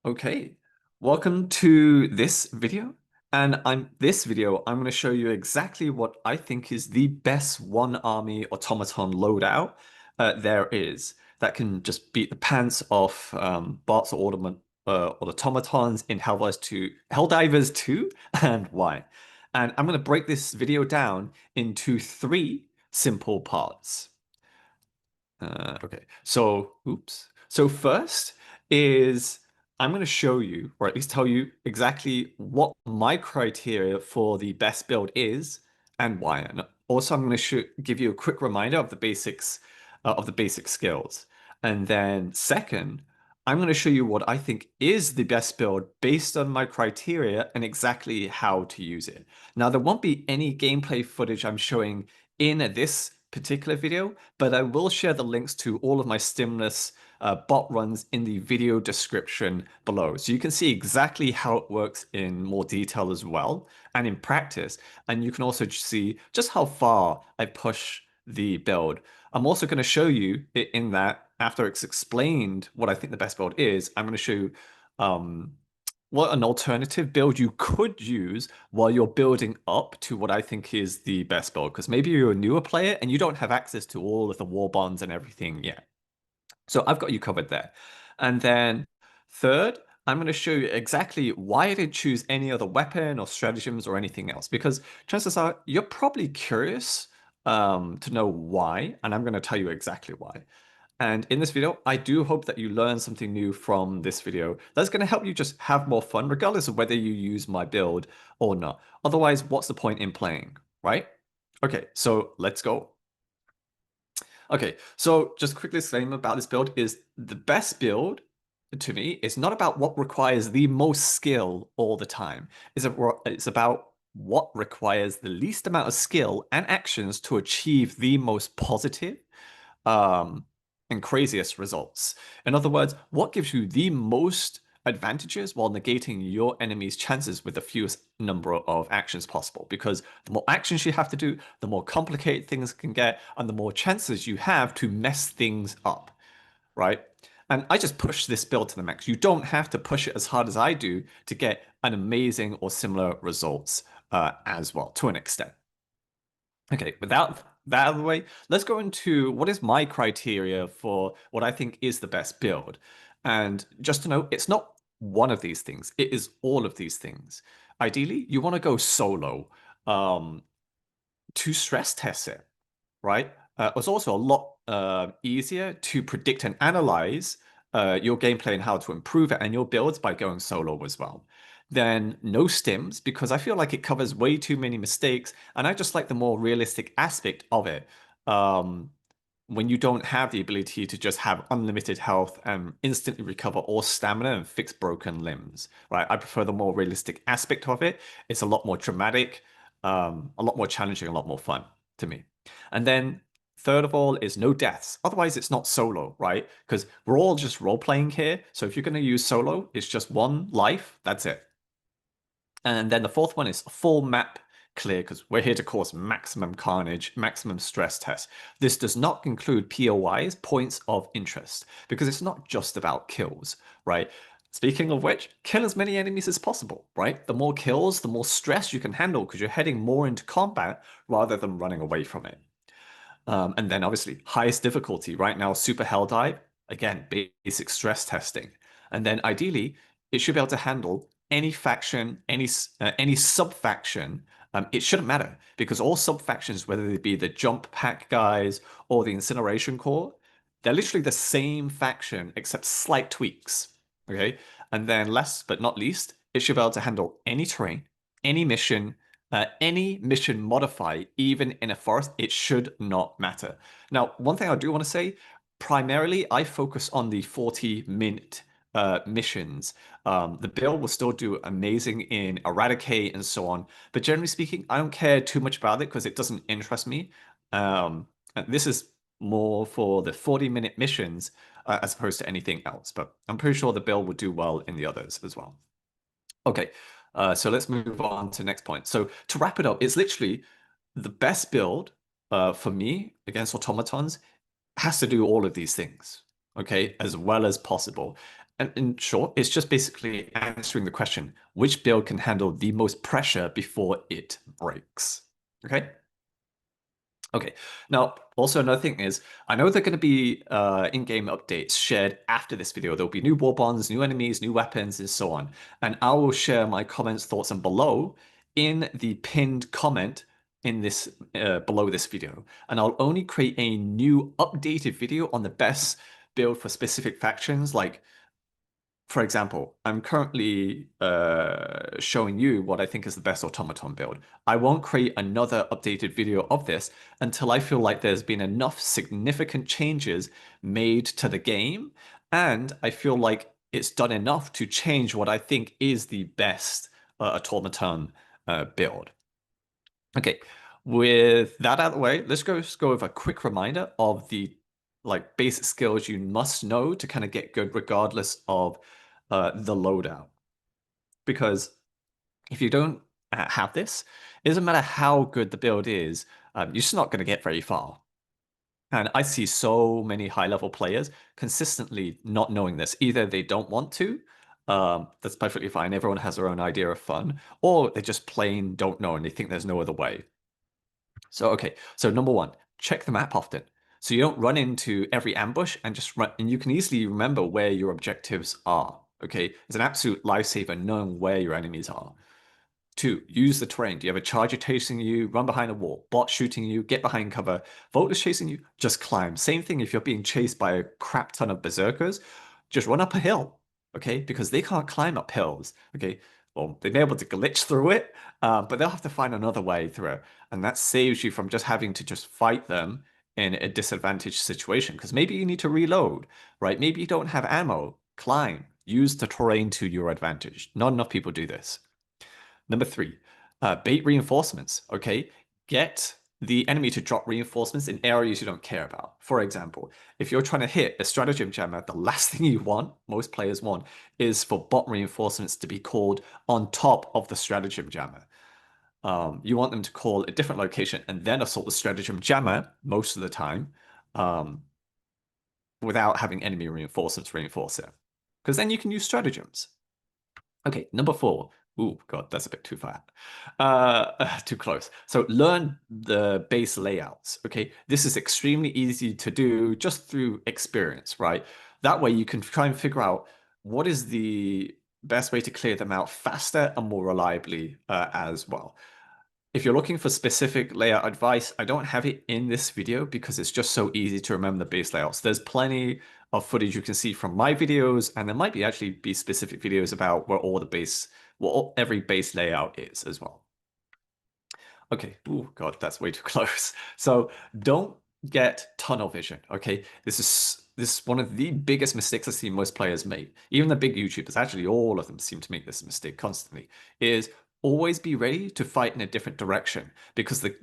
Okay, welcome to this video. And I'm going to show you exactly what I think is the best one army automaton loadout there is that can just beat the pants off bots or automatons in Helldivers 2 and why. And I'm going to break this video down into three simple parts. Okay, so oops. So first is I'm going to show you, or at least tell you exactly what my criteria for the best build is and why. And also, I'm going to give you a quick reminder of the basics of the basic skills. And then second, I'm going to show you what I think is the best build based on my criteria and exactly how to use it. Now, there won't be any gameplay footage I'm showing in this particular video, but I will share the links to all of my stimulus bot runs in the video description below. So you can see exactly how it works in more detail as well and in practice. And you can also see just how far I push the build. I'm also going to show you in that after it's explained what I think the best build is, I'm going to show you what an alternative build you could use while you're building up to what I think is the best build. Because maybe you're a newer player and you don't have access to all of the war bonds and everything yet. So I've got you covered there. And then third, I'm going to show you exactly why I didn't choose any other weapon or stratagems or anything else. Because chances are you're probably curious to know why, and I'm going to tell you exactly why. And in this video, I do hope that you learn something new from this video that's going to help you just have more fun, regardless of whether you use my build or not. Otherwise, what's the point in playing, right? Okay, so let's go. Okay, so just a quick disclaimer about this build is the best build to me is not about what requires the most skill all the time. It's about what requires the least amount of skill and actions to achieve the most positive um, and craziest results. In other words, what gives you the most advantages while negating your enemy's chances with the fewest number of actions possible. Because the more actions you have to do, the more complicated things can get, and the more chances you have to mess things up, right? And I just push this build to the max. You don't have to push it as hard as I do to get an amazing or similar results as well, to an extent. Okay, without that out of the way, let's go into what is my criteria for what I think is the best build. And just to know, it's not one of these things, it is all of these things. Ideally, you want to go solo um, to stress test it, right? It's also a lot easier to predict and analyze your gameplay and how to improve it and your builds by going solo as well. Then no stims, because I feel like it covers way too many mistakes, and I just like the more realistic aspect of it. Um, when you don't have the ability to just have unlimited health and instantly recover all stamina and fix broken limbs, right? I prefer the more realistic aspect of it. It's a lot more dramatic, a lot more challenging, a lot more fun to me. And then third of all is no deaths. Otherwise, it's not solo, right? Because we're all just role playing here. So if you're going to use solo, it's just one life. That's it. And then the fourth one is full map clear because we're here to cause maximum carnage, maximum stress test. This does not include POIs, points of interest, because it's not just about kills, right? Speaking of which, kill as many enemies as possible, right? The more kills, the more stress you can handle because you're heading more into combat rather than running away from it. And then obviously highest difficulty right now, super hell dive. Again, basic stress testing. And then ideally, it should be able to handle any faction, any sub faction. It shouldn't matter because all sub factions, whether they be the jump pack guys or the incineration core, they're literally the same faction except slight tweaks. Okay, and then last but not least, it should be able to handle any terrain, any mission modify, even in a forest, it should not matter. Now, one thing I do want to say, primarily I focus on the 40-minute missions. The build will still do amazing in Eradicate and so on, but generally speaking, I don't care too much about it because it doesn't interest me. And this is more for the 40-minute missions as opposed to anything else, but I'm pretty sure the build will do well in the others as well. Okay, so let's move on to the next point. So to wrap it up, it's literally the best build for me against automatons has to do all of these things, okay, as well as possible. And in short, it's just basically answering the question, which build can handle the most pressure before it breaks? Okay. Okay. Now, also another thing is, I know there are going to be in-game updates shared after this video. There'll be new war bonds, new enemies, new weapons, and so on. And I will share my comments, thoughts, and below in the pinned comment in this below this video. And I'll only create a new updated video on the best build for specific factions, like for example, I'm currently showing you what I think is the best automaton build. I won't create another updated video of this until I feel like there's been enough significant changes made to the game, and I feel like it's done enough to change what I think is the best automaton build. Okay, with that out of the way, let's go with a quick reminder of the like basic skills you must know to kind of get good regardless of the loadout. Because if you don't have this, it doesn't matter how good the build is, you're just not going to get very far. And I see so many high-level players consistently not knowing this. Either they don't want to, that's perfectly fine. Everyone has their own idea of fun, or they just plain don't know and they think there's no other way. So, okay, so number one, check the map often. So you don't run into every ambush and just run, and you can easily remember where your objectives are. Okay, it's an absolute lifesaver knowing where your enemies are. Two, use the terrain. Do you have a charger chasing you? Run behind a wall. Bot shooting you? Get behind cover. Volt is chasing you? Just climb. Same thing if you're being chased by a crap ton of berserkers. Just run up a hill, okay? Because they can't climb up hills, okay? Well, they'll be able to glitch through it, but they'll have to find another way through it. And that saves you from just having to just fight them in a disadvantaged situation. Because maybe you need to reload, right? Maybe you don't have ammo. Climb. Use the terrain to your advantage. Not enough people do this. Number three, bait reinforcements. Okay, get the enemy to drop reinforcements in areas you don't care about. For example, if you're trying to hit a stratagem jammer, the last thing you want, most players want, is for bot reinforcements to be called on top of the stratagem jammer. You want them to call a different location and then assault the stratagem jammer most of the time, without having enemy reinforcements reinforce it. Because then you can use stratagems. Okay, number four. Ooh, God, that's a bit too far. Too close. So learn the base layouts. Okay, this is extremely easy to do just through experience, right? That way you can try and figure out what is the best way to clear them out faster and more reliably as well. If you're looking for specific layout advice, I don't have it in this video because it's just so easy to remember the base layouts. There's plenty of footage you can see from my videos, and there might be actually be specific videos about where all the base, what every base layout is as well. Okay, oh God, that's way too close. So don't get tunnel vision, okay? This is one of the biggest mistakes I see most players make. Even the big YouTubers, actually all of them seem to make this mistake constantly, is always be ready to fight in a different direction because the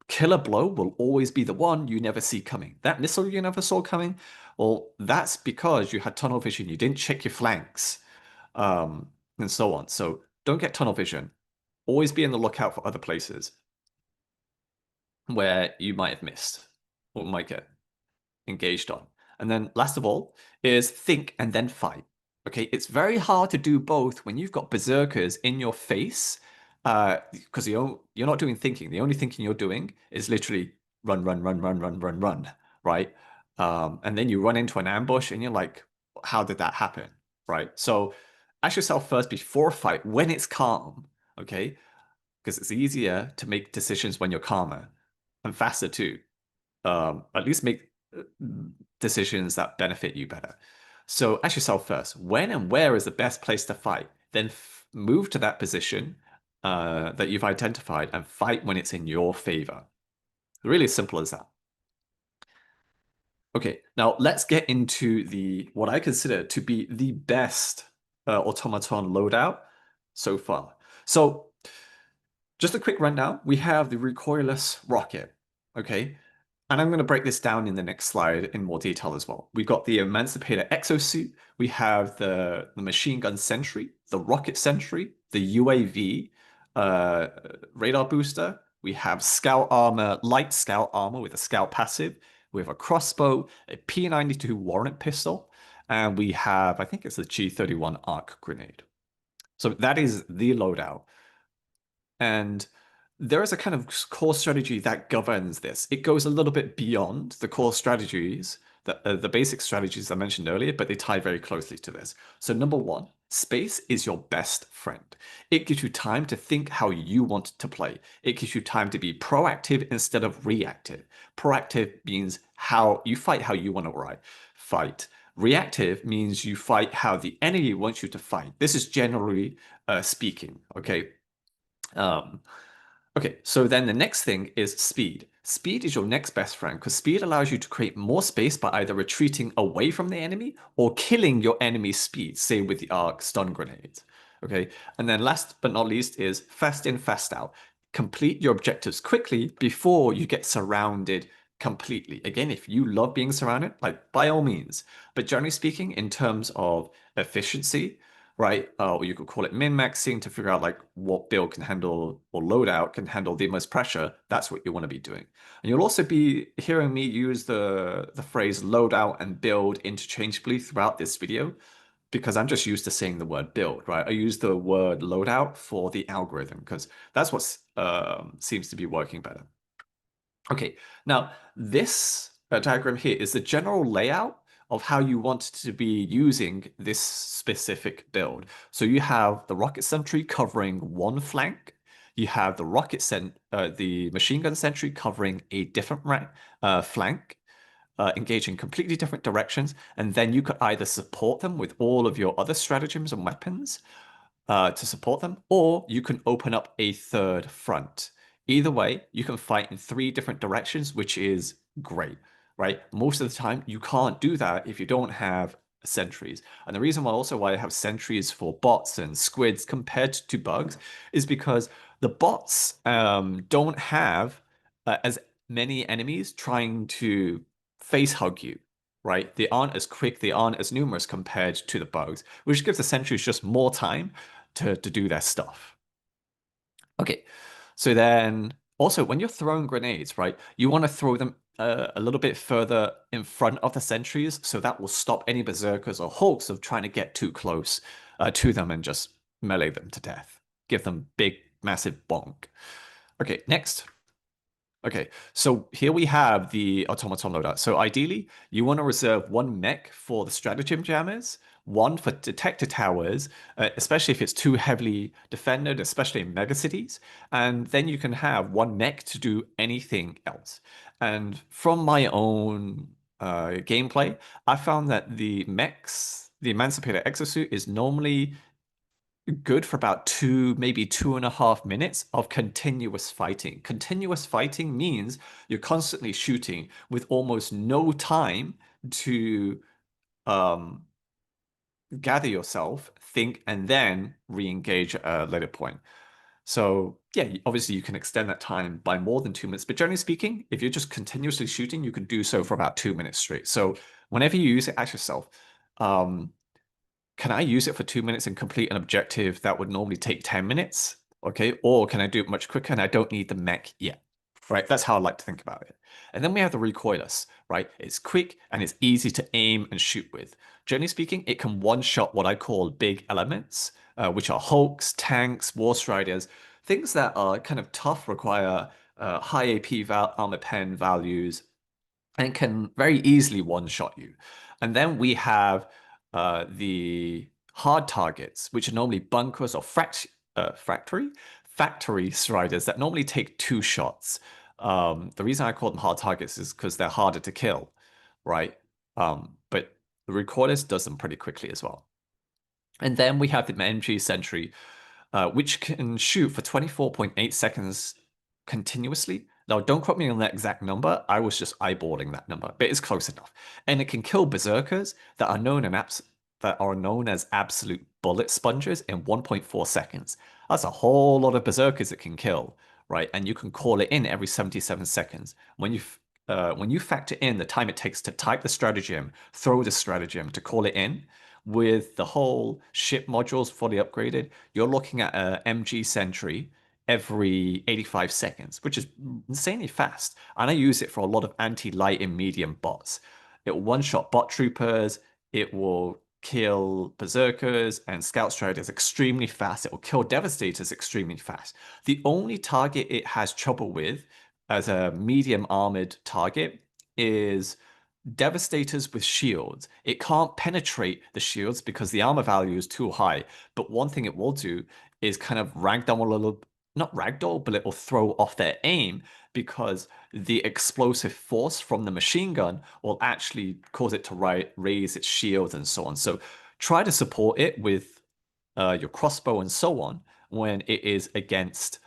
killer blow will always be the one you never see coming. That missile you never saw coming, well, that's because you had tunnel vision, you didn't check your flanks, and so on. So don't get tunnel vision. Always be on the lookout for other places where you might have missed or might get engaged on. And then last of all is think and then fight. Okay, it's very hard to do both when you've got berserkers in your face, because you're not doing thinking. The only thinking you're doing is literally run, run, run, run, run, run, run, right? And then you run into an ambush and you're like, how did that happen? Right? So ask yourself first before a fight when it's calm, okay? Because it's easier to make decisions when you're calmer and faster too. At least make decisions that benefit you better. So ask yourself first, when and where is the best place to fight? Then move to that position that you've identified and fight when it's in your favor. Really simple as that. Okay, now let's get into the what I consider to be the best automaton loadout so far. So just a quick rundown. We have the recoilless rocket. Okay, and I'm going to break this down in the next slide in more detail as well. We've got the Emancipator exosuit, we have the machine gun Sentry, the rocket Sentry, the UAV, radar booster, we have scout armor, light scout armor with a scout passive, we have a crossbow, a P92 warrant pistol, and we have, I think it's the G31 arc grenade. So that is the loadout. And there is a kind of core strategy that governs this. It goes a little bit beyond the core strategies, the basic strategies I mentioned earlier, but they tie very closely to this. So number one, space is your best friend. It gives you time to think how you want to play. It gives you time to be proactive instead of reactive. Proactive means how you fight how you want to fight. Reactive means you fight how the enemy wants you to fight. This is generally speaking, okay? Um, Okay, so then the next thing is speed. Speed is your next best friend because speed allows you to create more space by either retreating away from the enemy or killing your enemy's speed, say with the arc stun grenades. Okay, and then last but not least is fast in, fast out. Complete your objectives quickly before you get surrounded completely. Again, if you love being surrounded, like by all means. But generally speaking, in terms of efficiency, right? Or you could call it min-maxing to figure out like what build can handle or loadout can handle the most pressure. That's what you want to be doing. And you'll also be hearing me use the phrase loadout and build interchangeably throughout this video because I'm just used to saying the word build, right? I use the word loadout for the algorithm because that's what seems to be working better. Okay, now this diagram here is the general layout of how you want to be using this specific build. So you have the rocket sentry covering one flank. You have the machine gun sentry covering a different flank, engaging completely different directions. And then you could either support them with all of your other stratagems and weapons, to support them, or you can open up a third front. Either way, you can fight in three different directions, which is great, right? Most of the time, you can't do that if you don't have sentries. And the reason why I have sentries for bots and squids compared to bugs is because the bots don't have as many enemies trying to face hug you, right? They aren't as quick, they aren't as numerous compared to the bugs, which gives the sentries just more time to do their stuff. Okay, so then also when you're throwing grenades, right, you want to throw them a little bit further in front of the sentries, so that will stop any berserkers or hulks of trying to get too close to them and just melee them to death. Give them big, massive bonk. Okay, next. Okay, so here we have the Automaton loadout. So ideally, you want to reserve one mech for the stratagem jammers, one for detector towers, especially if it's too heavily defended, especially in megacities, and then you can have one mech to do anything else. And from my own gameplay, I found that the mechs, the Emancipator Exosuit, is normally good for about two, maybe 2.5 minutes of continuous fighting. Continuous fighting means you're constantly shooting with almost no time to um, gather yourself, think, and then re-engage at a later point. So yeah, obviously you can extend that time by more than 2 minutes, but generally speaking, if you're just continuously shooting, you can do so for about 2 minutes straight. So whenever you use it, ask yourself, um, can I use it for 2 minutes and complete an objective that would normally take 10 minutes? Okay, or can I do it much quicker and I don't need the mech yet? Right, that's how I like to think about it. And then we have the Recoilless, right? It's quick and it's easy to aim and shoot with. Generally speaking, it can one-shot what I call big elements, which are hulks, tanks, war striders, things that are kind of tough, require high AP armor pen values, and can very easily one-shot you. And then we have the hard targets, which are normally bunkers or factory striders that normally take 2 shots. The reason I call them hard targets is because they're harder to kill, right? But the Recoilless does them pretty quickly as well. And then we have the MG Sentry, which can shoot for 24.8 seconds continuously. Now, don't quote me on that exact number. I was just eyeballing that number, but it's close enough. And it can kill berserkers that are known as absolute bullet sponges in 1.4 seconds. That's a whole lot of berserkers it can kill, right? And you can call it in every 77 seconds. When you factor in the time it takes to type the stratagem, throw the stratagem to call it in, with the whole ship modules fully upgraded, you're looking at a MG Sentry every 85 seconds, which is insanely fast. And I use it for a lot of anti-light and medium bots. It will one-shot bot troopers, It will kill Berserkers and Scout Striders extremely fast. It will kill Devastators extremely fast. The only target it has trouble with as a medium armored target is Devastators with shields. It can't penetrate the shields because the armor value is too high. But one thing it will do is kind of ragdoll a little, not ragdoll, but it will throw off their aim because the explosive force from the machine gun will actually cause it to raise its shields and so on. So try to support it with your crossbow and so on when it is against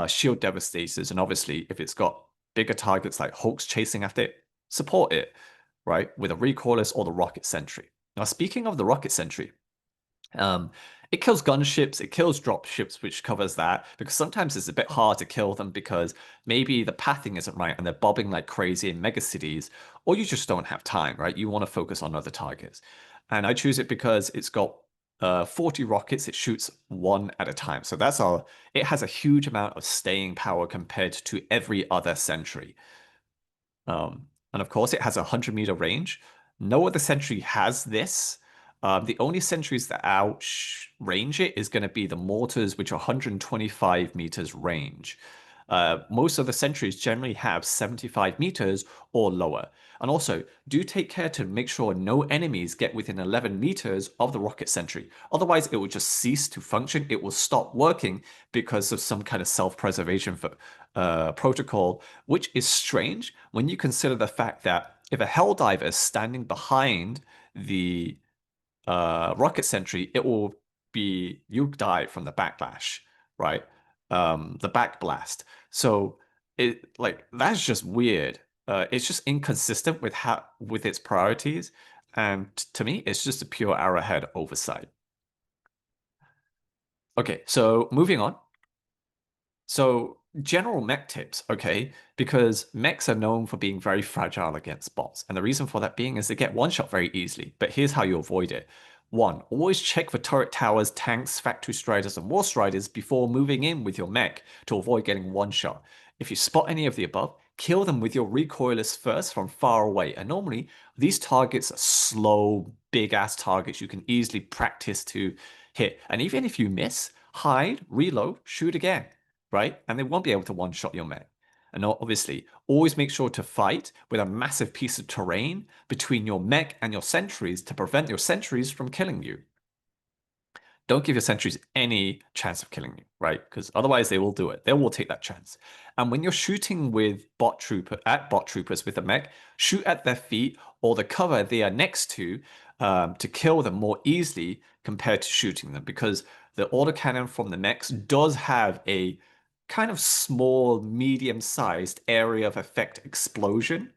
shield devastators. And obviously, if it's got bigger targets like Hulks chasing after it, support it, right, with a Recoilless or the Rocket Sentry. Now, speaking of the Rocket Sentry, um, it kills gunships, it kills dropships, which covers that, because sometimes it's a bit hard to kill them because maybe the pathing isn't right and they're bobbing like crazy in megacities, or you just don't have time, right? You want to focus on other targets. And I choose it because it's got 40 rockets, it shoots one at a time. So it has a huge amount of staying power compared to every other sentry. And of course, it has a 100-meter range. No other sentry has this. The only sentries that outrange it is going to be the mortars, which are 125 meters range. Most of the sentries generally have 75 meters or lower. And also, do take care to make sure no enemies get within 11 meters of the rocket sentry. Otherwise, it will just cease to function. It will stop working because of some kind of self-preservation protocol, which is strange when you consider the fact that if a Helldiver is standing behind the rocket sentry, it will be you die from the backlash, right? The backblast. So it like that's just weird. It's just inconsistent with its priorities, and to me, it's just a pure arrowhead oversight. Okay, so moving on. So general mech tips, okay? Because mechs are known for being very fragile against bots. And the reason for that being is they get one-shot very easily. But here's how you avoid it. One, always check for turret towers, tanks, factory striders, and war striders before moving in with your mech to avoid getting one-shot. If you spot any of the above, kill them with your recoilless first from far away. And normally, these targets are slow, big-ass targets you can easily practice to hit. And even if you miss, hide, reload, shoot again, right? And they won't be able to one-shot your mech. And obviously, always make sure to fight with a massive piece of terrain between your mech and your sentries to prevent your sentries from killing you. Don't give your sentries any chance of killing you, right? Because otherwise they will do it. They will take that chance. And when you're shooting with bot troopers with the mech, shoot at their feet or the cover they are next to kill them more easily compared to shooting them. Because the autocannon from the mechs does have a kind of small, medium-sized area of effect explosion.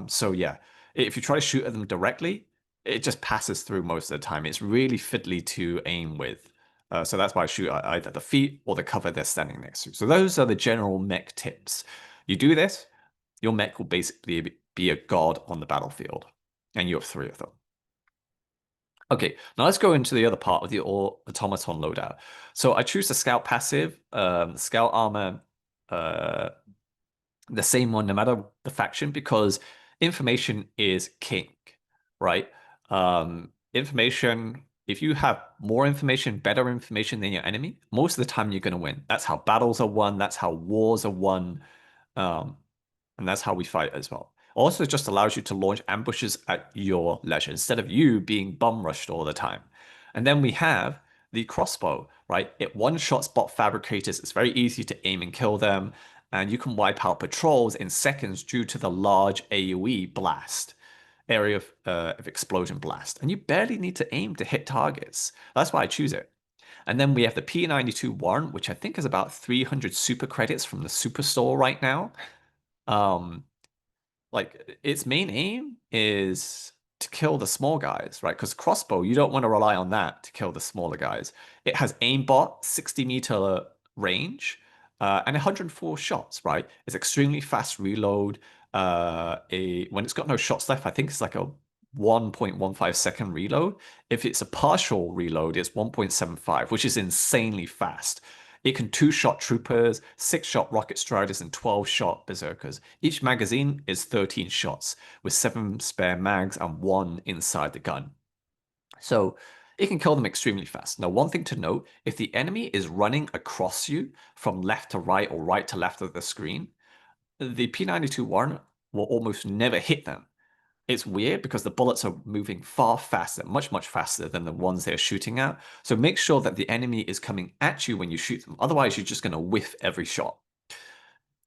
So yeah, if you try to shoot at them directly, it just passes through most of the time. It's really fiddly to aim with. So that's why I shoot at either the feet or the cover they're standing next to. So those are the general mech tips. You do this, your mech will basically be a god on the battlefield. And you have 3 of them. Okay, now let's go into the other part of the Automaton loadout. So I choose the Scout passive, Scout armor, uh, the same one no matter the faction, because information is king, right? Information, if you have more information, better information than your enemy, most of the time you're going to win. That's how battles are won, that's how wars are won, um, and that's how we fight as well. Also, it just allows you to launch ambushes at your leisure instead of you being bum rushed all the time. And then we have the crossbow, right? It one-shots bot fabricators. It's very easy to aim and kill them, and you can wipe out patrols in seconds due to the large AoE blast, area of explosion blast. And you barely need to aim to hit targets. That's why I choose it. And then we have the P92 Warrant, which I think is about 300 super credits from the Superstore right now. Um, like its main aim is to kill the small guys, right? Because crossbow, you don't want to rely on that to kill the smaller guys. It has aimbot, 60-meter range, and 104 shots, right? It's extremely fast reload. When it's got no shots left, I think it's like a 1.15 second reload. If it's a partial reload, it's 1.75, which is insanely fast. It can 2-shot troopers, 6-shot rocket striders, and 12-shot berserkers. Each magazine is 13 shots, with 7 spare mags and 1 inside the gun. So it can kill them extremely fast. Now, one thing to note, if the enemy is running across you from left to right or right to left of the screen, the P92-1 will almost never hit them. It's weird because the bullets are moving far faster, much, much faster than the ones they're shooting at. So make sure that the enemy is coming at you when you shoot them. Otherwise, you're just going to whiff every shot.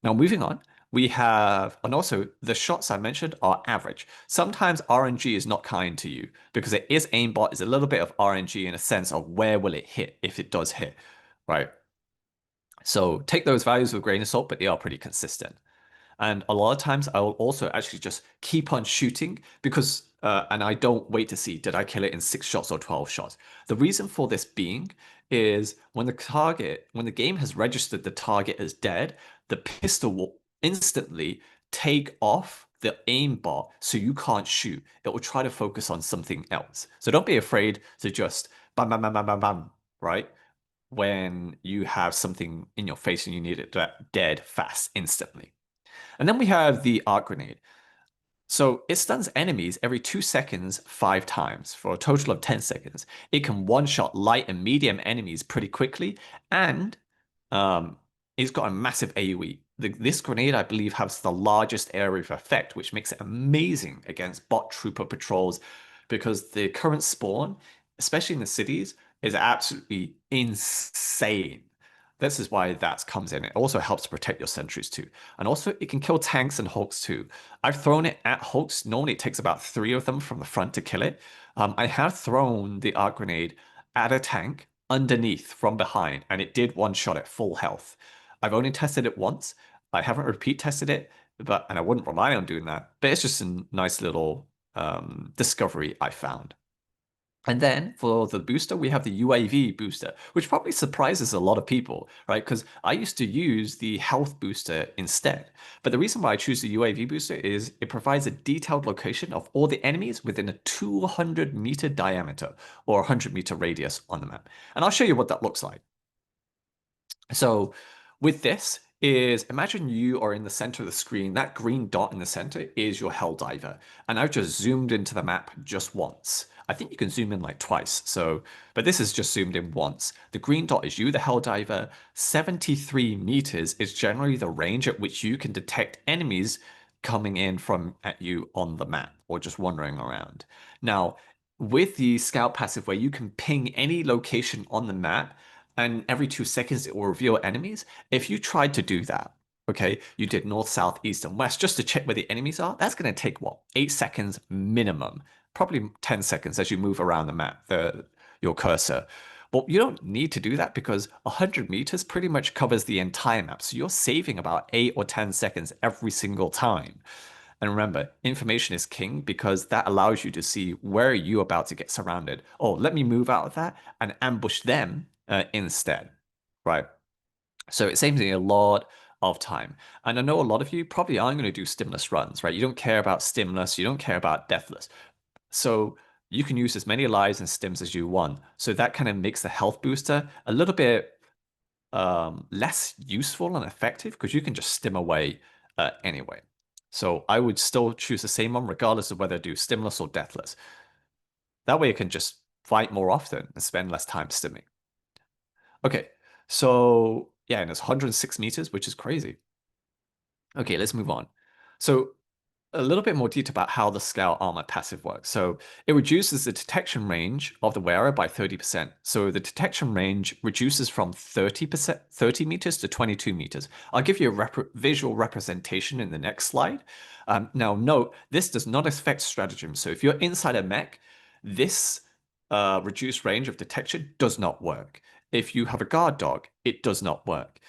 Now, moving on, we have, and also the shots I mentioned are average. Sometimes RNG is not kind to you because it is aimbot, is a little bit of RNG in a sense of where will it hit if it does hit, right? So take those values with a grain of salt, but they are pretty consistent. And a lot of times I will also actually just keep on shooting because, and I don't wait to see, did I kill it in 6 shots or 12 shots? The reason for this being is when the game has registered the target as dead, the pistol will instantly take off the aimbot so you can't shoot. It will try to focus on something else. So don't be afraid to just bam, bam, bam, bam, bam, bam, right? When you have something in your face and you need it dead fast instantly. And then we have the arc grenade. So it stuns enemies every 2 seconds 5 times for a total of 10 seconds. It can one-shot light and medium enemies pretty quickly, and um, it's got a massive AoE. This grenade, I believe, has the largest area of effect, which makes it amazing against bot trooper patrols because the current spawn, especially in the cities, is absolutely insane. This is why that comes in. It also helps protect your sentries too. And also, it can kill tanks and hulks too. I've thrown it at hulks. Normally, it takes about 3 of them from the front to kill it. I have thrown the arc grenade at a tank underneath from behind, and it did one shot at full health. I've only tested it once. I haven't repeat tested it, and I wouldn't rely on doing that. But it's just a nice little discovery I found. And then for the booster, we have the UAV booster, which probably surprises a lot of people, right? Because I used to use the health booster instead. But the reason why I choose the UAV booster is it provides a detailed location of all the enemies within a 200-meter diameter or 100-meter radius on the map. And I'll show you what that looks like. So with this is imagine you are in the center of the screen. That green dot in the center is your Helldiver. And I've just zoomed into the map just once. I think you can zoom in like twice. So, but this is just zoomed in once. The green dot is you, the Helldiver. 73 meters is generally the range at which you can detect enemies coming in from at you on the map or just wandering around. Now, with the scout passive where you can ping any location on the map, and every 2 seconds it will reveal enemies. If you tried to do that, okay, you did north, south, east, and west just to check where the enemies are, that's going to take what? 8 seconds minimum, probably 10 seconds as you move around the map, your cursor. But you don't need to do that because 100 meters pretty much covers the entire map. So you're saving about 8 or 10 seconds every single time. And remember, information is king because that allows you to see where are you about to get surrounded. Oh, let me move out of that and ambush them instead, right? So it saves me a lot of time. And I know a lot of you probably aren't going to do stimulus runs, right? You don't care about stimulus, you don't care about deathless. So you can use as many lives and stims as you want. So that kind of makes the health booster a little bit less useful and effective because you can just stim away anyway. So I would still choose the same one regardless of whether I do stimulus or deathless. That way I can just fight more often and spend less time stimming. Okay, so yeah, and it's 106 meters, which is crazy. Okay, let's move on. So a little bit more detail about how the Scout Armor passive works. So it reduces the detection range of the wearer by 30%. So the detection range reduces from 30%, 30 meters to 22 meters. I'll give you a visual representation in the next slide. Now, note, this does not affect stratagems. So if you're inside a mech, this reduced range of detection does not work. If you have a guard dog, it does not work.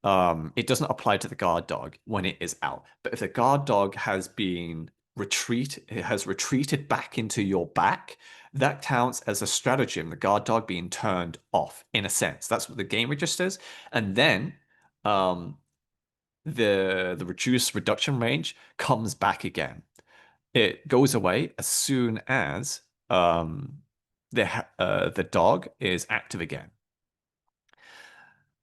It doesn't apply to the guard dog when it is out. But if the guard dog has it has retreated back into your back, that counts as a stratagem, the guard dog being turned off, in a sense. That's what the game registers. And then um, the reduced reduction range comes back again. It goes away as soon as the dog is active again.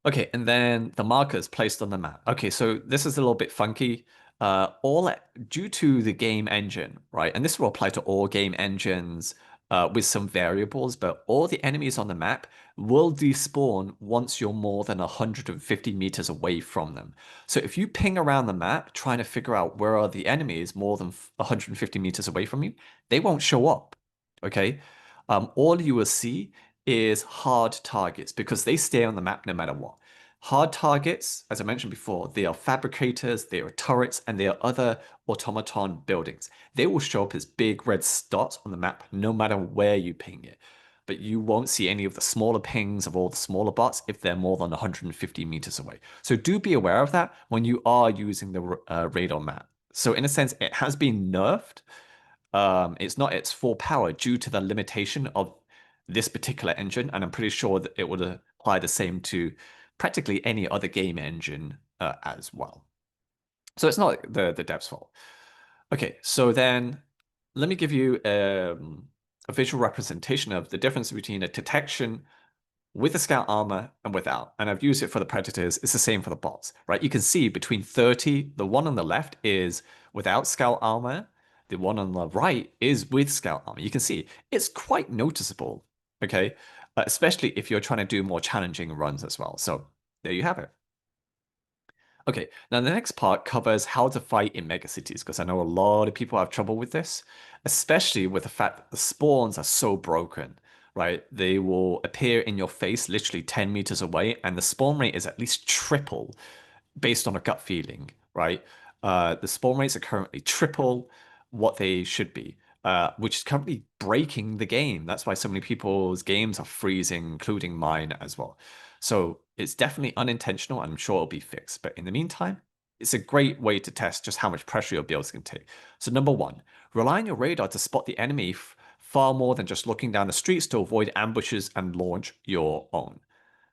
Okay, and then the markers placed on the map. Okay, so this is a little bit funky. Due to the game engine, right? And this will apply to all game engines with some variables, but all the enemies on the map will despawn once you're more than 150 meters away from them. So if you ping around the map trying to figure out where are the enemies more than 150 meters away from you, they won't show up. Okay? All you will see is hard targets because they stay on the map no matter what. Hard targets, as I mentioned before, they are fabricators, they are turrets, and they are other automaton buildings. They will show up as big red dots on the map no matter where you ping it. But you won't see any of the smaller pings of all the smaller bots if they're more than 150 meters away. So do be aware of that when you are using the radar map. So in a sense, it has been nerfed. It's not its full power due to the limitation of this particular engine, and I'm pretty sure that it would apply the same to practically any other game engine as well. So it's not the dev's fault. Okay, so then let me give you a visual representation of the difference between a detection with the scout armor and without. And I've used it for the predators. It's the same for the bots, right? You can see between 30, the one on the left is without scout armor. The one on the right is with scout armor. You can see it's quite noticeable, okay? Especially if you're trying to do more challenging runs as well. So there you have it. Okay, now the next part covers how to fight in megacities, because I know a lot of people have trouble with this, especially with the fact that the spawns are so broken, right? They will appear in your face literally 10 meters away, and the spawn rate is at least triple based on a gut feeling, right? The spawn rates are currently triple what they should be, which is currently breaking the game. That's why so many people's games are freezing, including mine as well. So it's definitely unintentional, and I'm sure it'll be fixed. But in the meantime, it's a great way to test just how much pressure your builds can take. So number one, rely on your radar to spot the enemy far more than just looking down the streets to avoid ambushes and launch your own.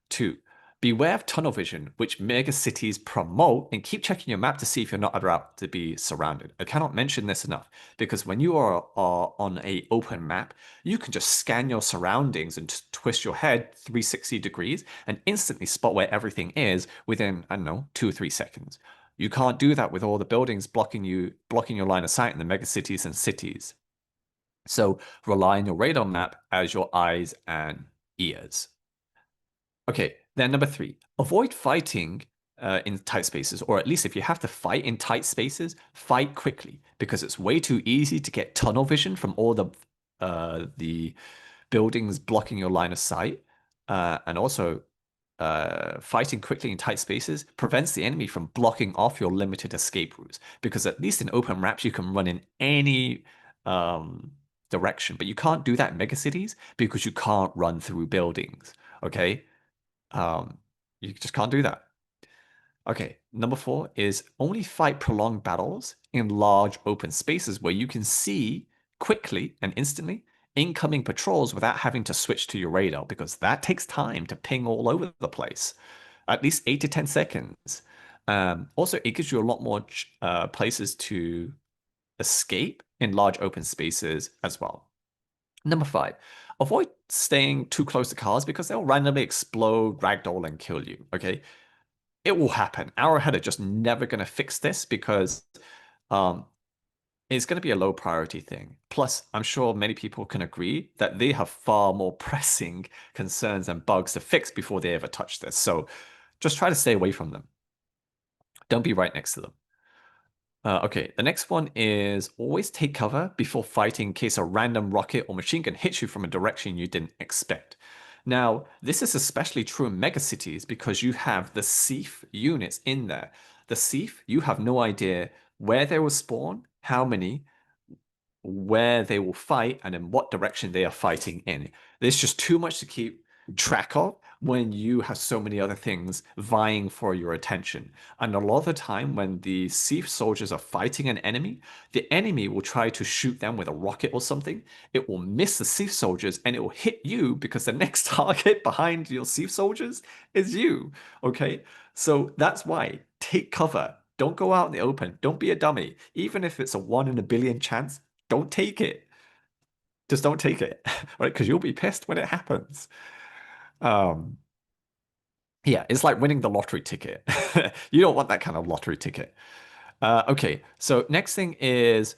Two, beware of tunnel vision, which mega cities promote, and keep checking your map to see if you're not about to be surrounded. I cannot mention this enough, because when you are on a open map, you can just scan your surroundings and twist your head 360 degrees and instantly spot where everything is within, I don't know, 2 or 3 seconds. You can't do that with all the buildings blocking your line of sight in the mega cities and cities. So rely on your radar map as your eyes and ears. Okay, then number three, avoid fighting in tight spaces, or at least if you have to fight in tight spaces, fight quickly, because it's way too easy to get tunnel vision from all the buildings blocking your line of sight, and also fighting quickly in tight spaces prevents the enemy from blocking off your limited escape routes, because at least in open maps you can run in any direction, but you can't do that in megacities because you can't run through buildings. Okay. You just can't do that. Okay, number four is only fight prolonged battles in large open spaces where you can see quickly and instantly incoming patrols without having to switch to your radar, because that takes time to ping all over the place, at least 8 to 10 seconds. Also, it gives you a lot more places to escape in large open spaces as well. Number five, avoid staying too close to cars because they'll randomly explode, ragdoll, and kill you. Okay, it will happen. Arrowhead are just never going to fix this because um, it's going to be a low priority thing. Plus, I'm sure many people can agree that they have far more pressing concerns and bugs to fix before they ever touch this. So just try to stay away from them. Don't be right next to them. Okay, the next one is always take cover before fighting in case a random rocket or machine gun hits you from a direction you didn't expect. Now, this is especially true in megacities because you have the Thief units in there. The Thief, you have no idea where they will spawn, how many, where they will fight, and in what direction they are fighting in. There's just too much to keep track of when you have so many other things vying for your attention. And a lot of the time, when the Thief soldiers are fighting an enemy, the enemy will try to shoot them with a rocket or something. It will miss the Thief soldiers and it will hit you because the next target behind your Thief soldiers is you. Okay? So that's why take cover. Don't go out in the open. Don't be a dummy. Even if it's a 1 in a billion chance, don't take it. Just don't take it, right? Because you'll be pissed when it happens. Um, yeah, it's like winning the lottery ticket. You don't want that kind of lottery ticket. Okay, so next thing is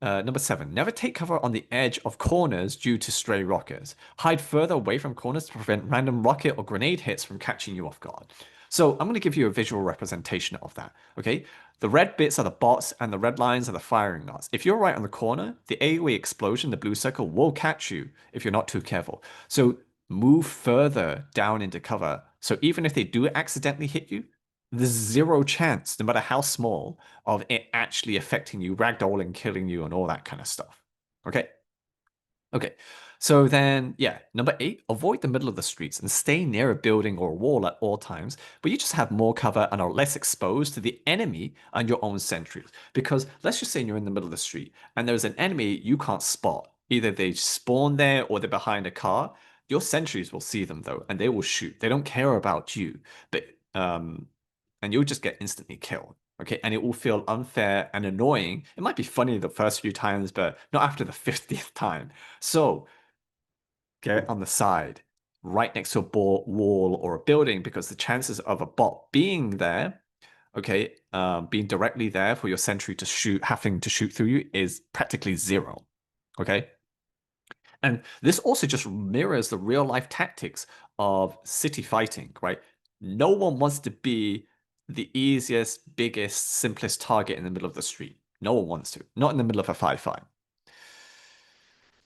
Number 7, never take cover on the edge of corners due to stray rockets. Hide further away from corners to prevent random rocket or grenade hits from catching you off guard. So I'm going to give you a visual representation of that, okay? The red bits are the bots and the red lines are the firing knots. If you're right on the corner, the AoE explosion, the blue circle, will catch you if you're not too careful. So move further down into cover. So even if they do accidentally hit you, there's zero chance, no matter how small, of it actually affecting you, ragdolling, killing you, and all that kind of stuff. Okay? Okay. So then, yeah, number 8, avoid the middle of the streets and stay near a building or a wall at all times, but you just have more cover and are less exposed to the enemy and your own sentries. Because let's just say you're in the middle of the street and there's an enemy you can't spot. Either they spawn there or they're behind a car. Your sentries will see them though, and they will shoot. They don't care about you, but and you'll just get instantly killed. Okay, and it will feel unfair and annoying. It might be funny the first few times, but not after the 50th time. So get on the side, right next to a wall or a building, because the chances of a bot being there, okay, being directly there for your sentry to shoot, having to shoot through you is practically zero. Okay. And this also just mirrors the real life tactics of city fighting, right? No one wants to be the easiest, biggest, simplest target in the middle of the street. No one wants to. Not in the middle of a firefight.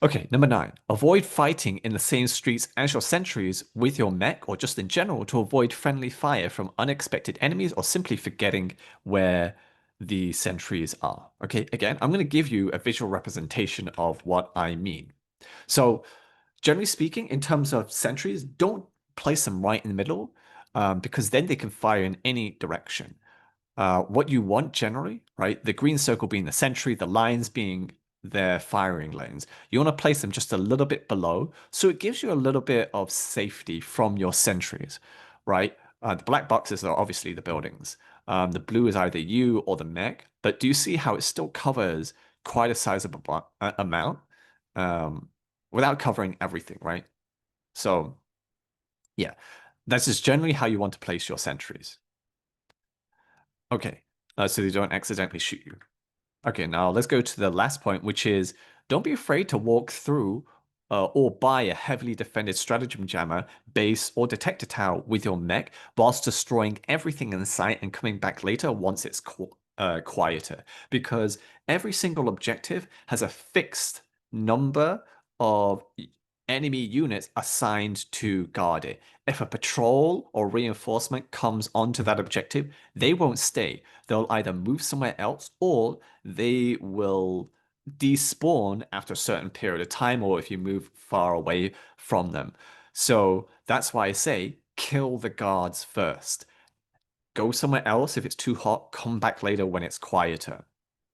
Okay, number 9. Avoid fighting in the same streets as your sentries with your mech or just in general to avoid friendly fire from unexpected enemies or simply forgetting where the sentries are. Okay, again, I'm going to give you a visual representation of what I mean. So, generally speaking, in terms of sentries, don't place them right in the middle because then they can fire in any direction. What you want generally, right? The green circle being the sentry, the lines being their firing lanes. You want to place them just a little bit below, so it gives you a little bit of safety from your sentries, right? The black boxes are obviously the buildings. The blue is either you or the mech, but do you see how it still covers quite a sizable amount without covering everything, right? So, yeah, that's just generally how you want to place your sentries. Okay, so they don't accidentally shoot you. Okay, now let's go to the last point, which is don't be afraid to walk through or buy a heavily defended stratagem jammer, base, or detector tower with your mech, whilst destroying everything in sight and coming back later once it's quieter. Because every single objective has a fixed number of enemy units assigned to guard it. If a patrol or reinforcement comes onto that objective, they won't stay. They'll either move somewhere else or they will despawn after a certain period of time or if you move far away from them. So that's why I say kill the guards first. Go somewhere else if it's too hot, come back later when it's quieter.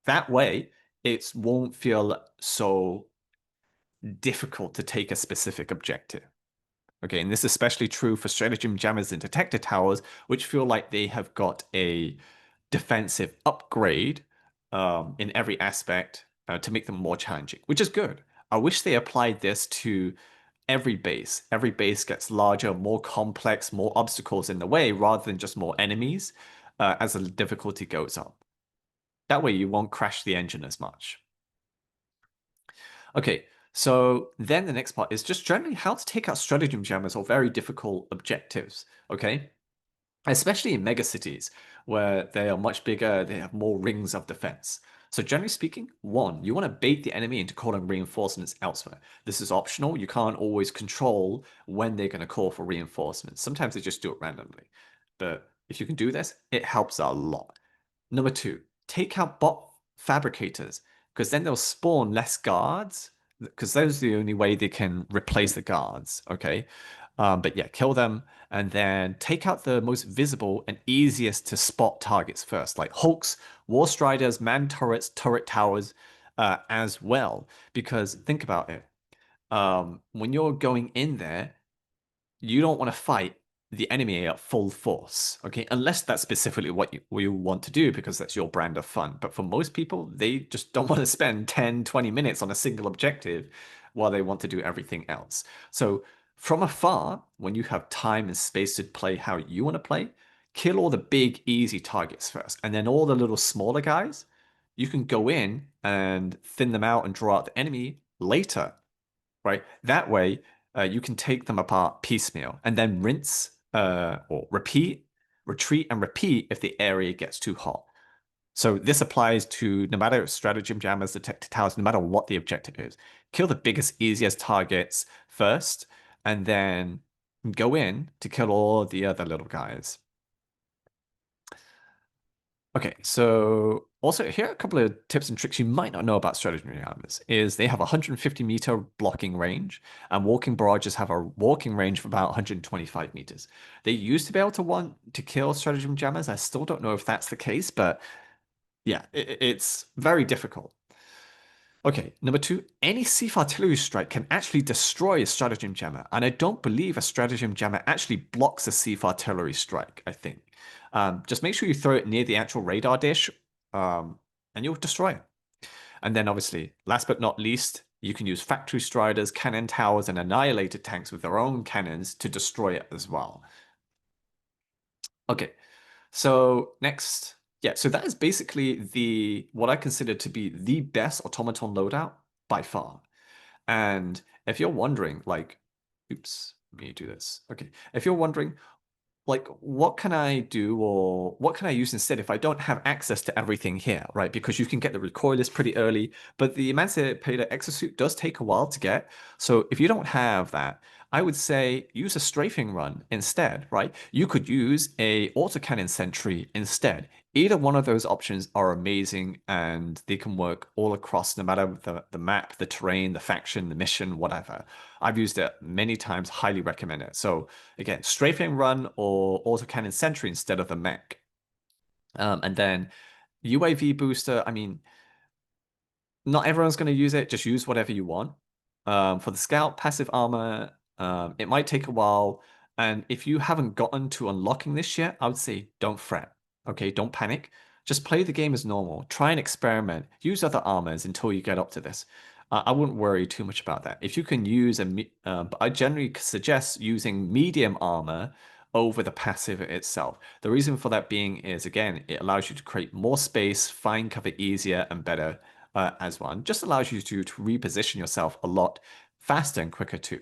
That way, it won't feel so difficult to take a specific objective. Okay, and this is especially true for stratagem jammers and detector towers, which feel like they have got a defensive upgrade in every aspect to make them more challenging, which is good. I wish they applied this to every base. Every base gets larger, more complex, more obstacles in the way rather than just more enemies as the difficulty goes up. That way you won't crash the engine as much. Okay, so then the next part is just generally how to take out stratagem jammers or very difficult objectives, okay? Especially in megacities where they are much bigger, they have more rings of defense. So generally speaking, 1, you want to bait the enemy into calling reinforcements elsewhere. This is optional. You can't always control when they're going to call for reinforcements. Sometimes they just do it randomly. But if you can do this, it helps a lot. Number 2, take out bot fabricators because then they'll spawn less guards because those are the only way they can replace the guards, okay? But yeah, kill them and then take out the most visible and easiest to spot targets first, like hulks, war striders, man turrets, turret towers, as well. Because think about it, when you're going in there, you don't want to fight the enemy at full force, okay? Unless that's specifically what you want to do because that's your brand of fun. But for most people, they just don't want to spend 10, 20 minutes on a single objective while they want to do everything else. So from afar, when you have time and space to play how you want to play, kill all the big, easy targets first. And then all the little smaller guys, you can go in and thin them out and draw out the enemy later, right? That way, you can take them apart piecemeal and then rinse or repeat, retreat and repeat if the area gets too hot. So this applies to no matter stratagem jammers, detected towers, no matter what the objective is. Kill the biggest, easiest targets first, and then go in to kill all the other little guys. Okay, so also here are a couple of tips and tricks you might not know about stratagem jammers. Is they have a 150-meter blocking range, and walking barrages have a walking range of about 125 meters. They used to be able to want to kill stratagem jammers. I still don't know if that's the case, but yeah, it's very difficult. Okay, number two, any Thief artillery strike can actually destroy a stratagem jammer, and I don't believe a stratagem jammer actually blocks a Thief artillery strike, I think. Just make sure you throw it near the actual radar dish, and you'll destroy it. And then obviously, last but not least, you can use factory striders, cannon towers, and annihilator tanks with their own cannons to destroy it as well. Okay, so next, yeah, so that is basically the what I consider to be the best automaton loadout by far. And if you're wondering, like, oops, let me do this. Okay, if you're wondering, like, what can I do or what can I use instead if I don't have access to everything here, right? Because you can get the Recoilless pretty early, but the Emancipator Exosuit does take a while to get. So if you don't have that, I would say use a strafing run instead, right? You could use a Autocannon Sentry instead. Either one of those options are amazing and they can work all across no matter the map, the terrain, the faction, the mission, whatever. I've used it many times, highly recommend it. So again, strafing run or autocannon sentry instead of the mech. And then UAV booster, I mean, not everyone's going to use it. Just use whatever you want. For the scout passive armor, it might take a while. And if you haven't gotten to unlocking this yet, I would say don't fret. Okay, don't panic. Just play the game as normal. Try and experiment. Use other armors until you get up to this. I wouldn't worry too much about that. If you can use but I generally suggest using medium armor over the passive itself. The reason for that being is, again, it allows you to create more space, find cover easier and better as one. Just allows you to reposition yourself a lot faster and quicker too.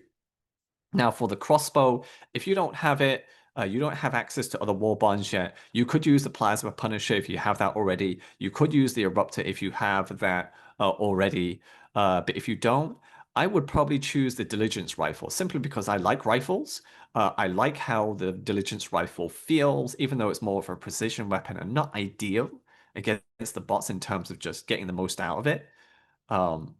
Now for the crossbow, if you don't have it, you don't have access to other war bonds yet, you could use the Plasma Punisher if you have that already. You could use the Eruptor if you have that already. But if you don't, I would probably choose the Diligence Rifle simply because I like rifles. I like how the Diligence Rifle feels, even though it's more of a precision weapon and not ideal against the bots in terms of just getting the most out of it. Um,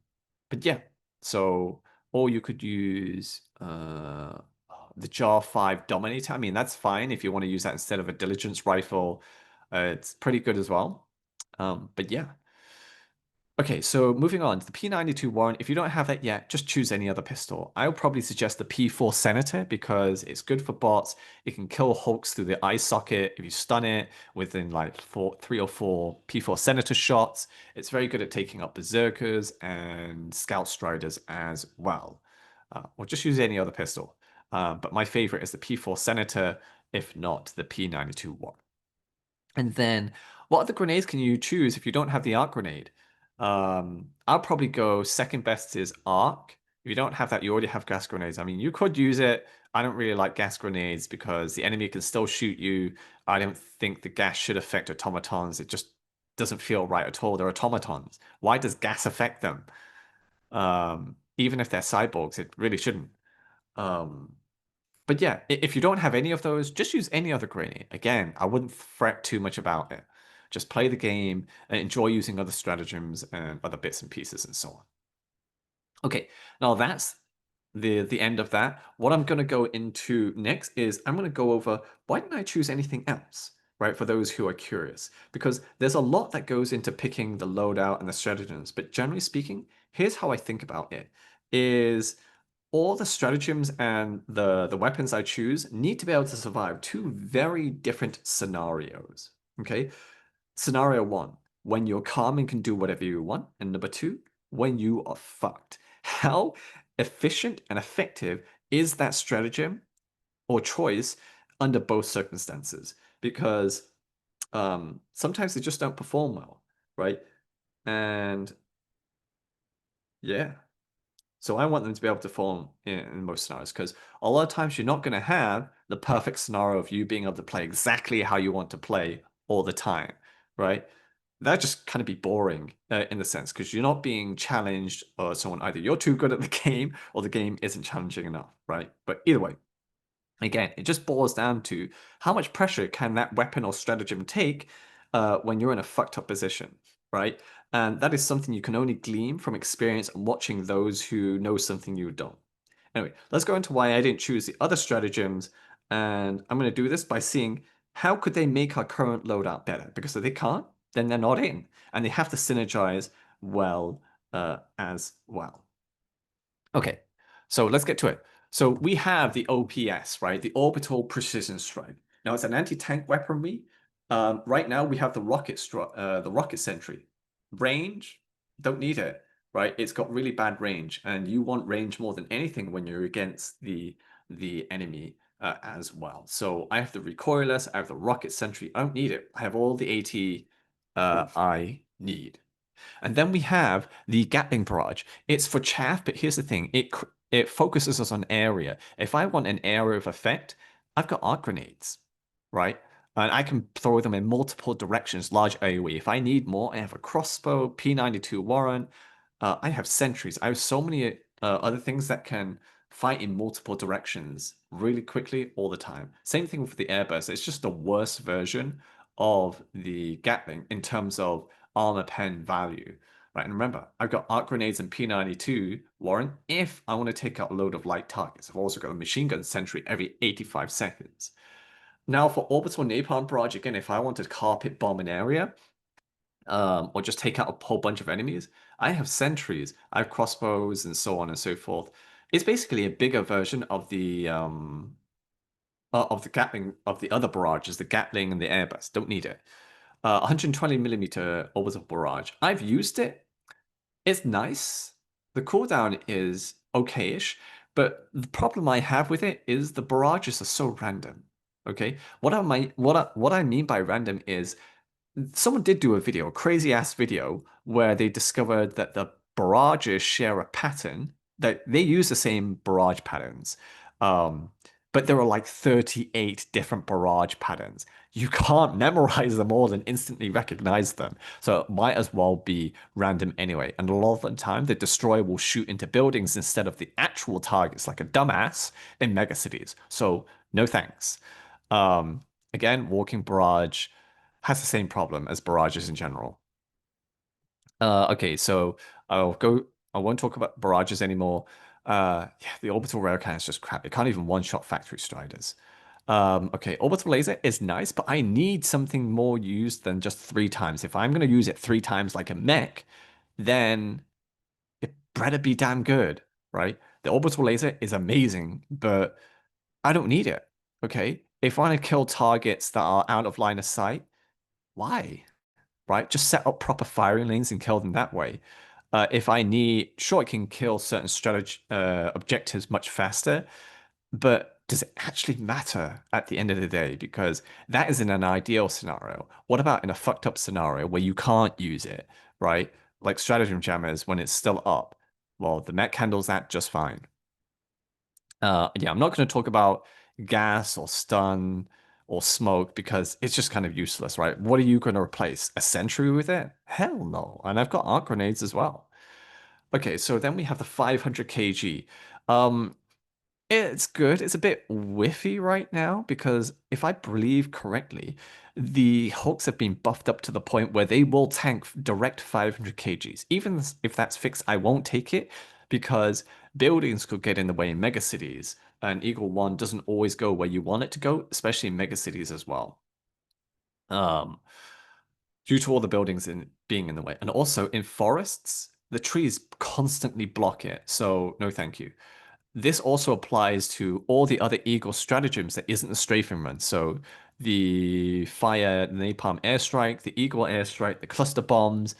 but yeah, so or you could use the Jar 5 Dominator. I mean, that's fine if you want to use that instead of a Diligence Rifle. It's pretty good as well. But yeah. Okay, so moving on to the P92 Warrant. If you don't have that yet, just choose any other pistol. I would probably suggest the P4 Senator because it's good for bots. It can kill Hulks through the eye socket if you stun it within like 3 or 4 P4 Senator shots. It's very good at taking up Berserkers and Scout Striders as well. Or just use any other pistol. But my favorite is the P4 Senator, if not the P92 Warrant. And then what other grenades can you choose if you don't have the arc grenade? I'll probably go second best is arc. If you don't have that, you already have gas grenades. I mean, you could use it. I don't really like gas grenades because the enemy can still shoot you. I don't think the gas should affect automatons. It just doesn't feel right at all. They're automatons. Why does gas affect them? Even if they're cyborgs, it really shouldn't. Um, but yeah, if you don't have any of those, just use any other grenade. Again, I wouldn't fret too much about it. Just play the game and enjoy using other stratagems and other bits and pieces and so on. Okay, now that's the end of that. What I'm going to go into next is I'm going to go over why didn't I choose anything else, right? For those who are curious, because there's a lot that goes into picking the loadout and the stratagems. But generally speaking, here's how I think about it: is all the stratagems and the weapons I choose need to be able to survive two very different scenarios. Okay, scenario one, when you're calm and can do whatever you want, and number two, when you are fucked. How efficient and effective is that stratagem or choice under both circumstances? Because sometimes they just don't perform well, right? And yeah. So I want them to be able to form in most scenarios because a lot of times you're not going to have the perfect scenario of you being able to play exactly how you want to play all the time, right? That just kind of be boring in the sense because you're not being challenged or someone either you're too good at the game or the game isn't challenging enough, right? But either way, again, it just boils down to how much pressure can that weapon or stratagem take when you're in a fucked up position, right? And that is something you can only glean from experience and watching those who know something you don't. Anyway, let's go into why I didn't choose the other stratagems, and I'm going to do this by seeing how could they make our current loadout better, because if they can't, then they're not in, and they have to synergize well as well. Okay, so let's get to it. So we have the OPS, right? The Orbital Precision Strike. Now it's an anti-tank weaponry. Right now we have the rocket sentry. Range, don't need it, right? It's got really bad range, and you want range more than anything when you're against the enemy as well. So I have the Recoilless, I have the rocket sentry. I don't need it. I have all the AT I need. And then we have the gatling barrage. It's for chaff, but here's the thing: it focuses us on area. If I want an area of effect, I've got arc grenades, right? And I can throw them in multiple directions, large AoE. If I need more, I have a crossbow, P92 warrant. I have sentries. I have so many other things that can fight in multiple directions really quickly all the time. Same thing with the airburst. It's just a worse version of the gatling in terms of armor pen value. Right, and remember, I've got arc grenades and P92 warrant if I want to take out a load of light targets. I've also got a machine gun sentry every 85 seconds. Now for orbital napalm barrage, again, if I want to carpet bomb an area, or just take out a whole bunch of enemies, I have sentries, I have crossbows, and so on and so forth. It's basically a bigger version of the gatling of the other barrages, the gatling and the airbus. Don't need it. 120 millimeter orbital barrage. I've used it. It's nice. The cooldown is okay-ish, but the problem I have with it is the barrages are so random. Okay, what I mean by random is someone did do a video, a crazy ass video, where they discovered that the barrages share a pattern, that they use the same barrage patterns. Um, but there are like 38 different barrage patterns. You can't memorize them all and instantly recognize them. So it might as well be random anyway. And a lot of the time, the destroyer will shoot into buildings instead of the actual targets, like a dumbass in megacities. So no thanks. Again, walking barrage has the same problem as barrages in general. Okay, so I'll go. I won't talk about barrages anymore. Yeah, the orbital railcan is just crap. It can't even one-shot factory striders. Okay, orbital laser is nice, but I need something more used than just 3 times. If I'm going to use it 3 times like a mech, then it better be damn good, right? The orbital laser is amazing, but I don't need it. Okay, if I want to kill targets that are out of line of sight, why? Right? Just set up proper firing lanes and kill them that way. If I need, sure, I can kill certain strategy objectives much faster, but does it actually matter at the end of the day? Because that is in an ideal scenario. What about in a fucked up scenario where you can't use it, right? Like stratagem jammers when it's still up. Well, the mech handles that just fine. Yeah, I'm not going to talk about gas or stun or smoke because it's just kind of useless, right? What are you going to replace? A sentry with it? Hell no. And I've got arc grenades as well. Okay, so then we have the 500 kg. Um, it's good. It's a bit whiffy right now because if I believe correctly, the Hulks have been buffed up to the point where they will tank direct 500 kgs. Even if that's fixed, I won't take it because buildings could get in the way in megacities, and Eagle 1 doesn't always go where you want it to go, especially in megacities as well. Um, Due to all the buildings in being in the way. And also in forests, the trees constantly block it. So no thank you. This also applies to all the other Eagle stratagems that isn't the strafing run. So the fire napalm airstrike, the Eagle airstrike, the cluster bombs,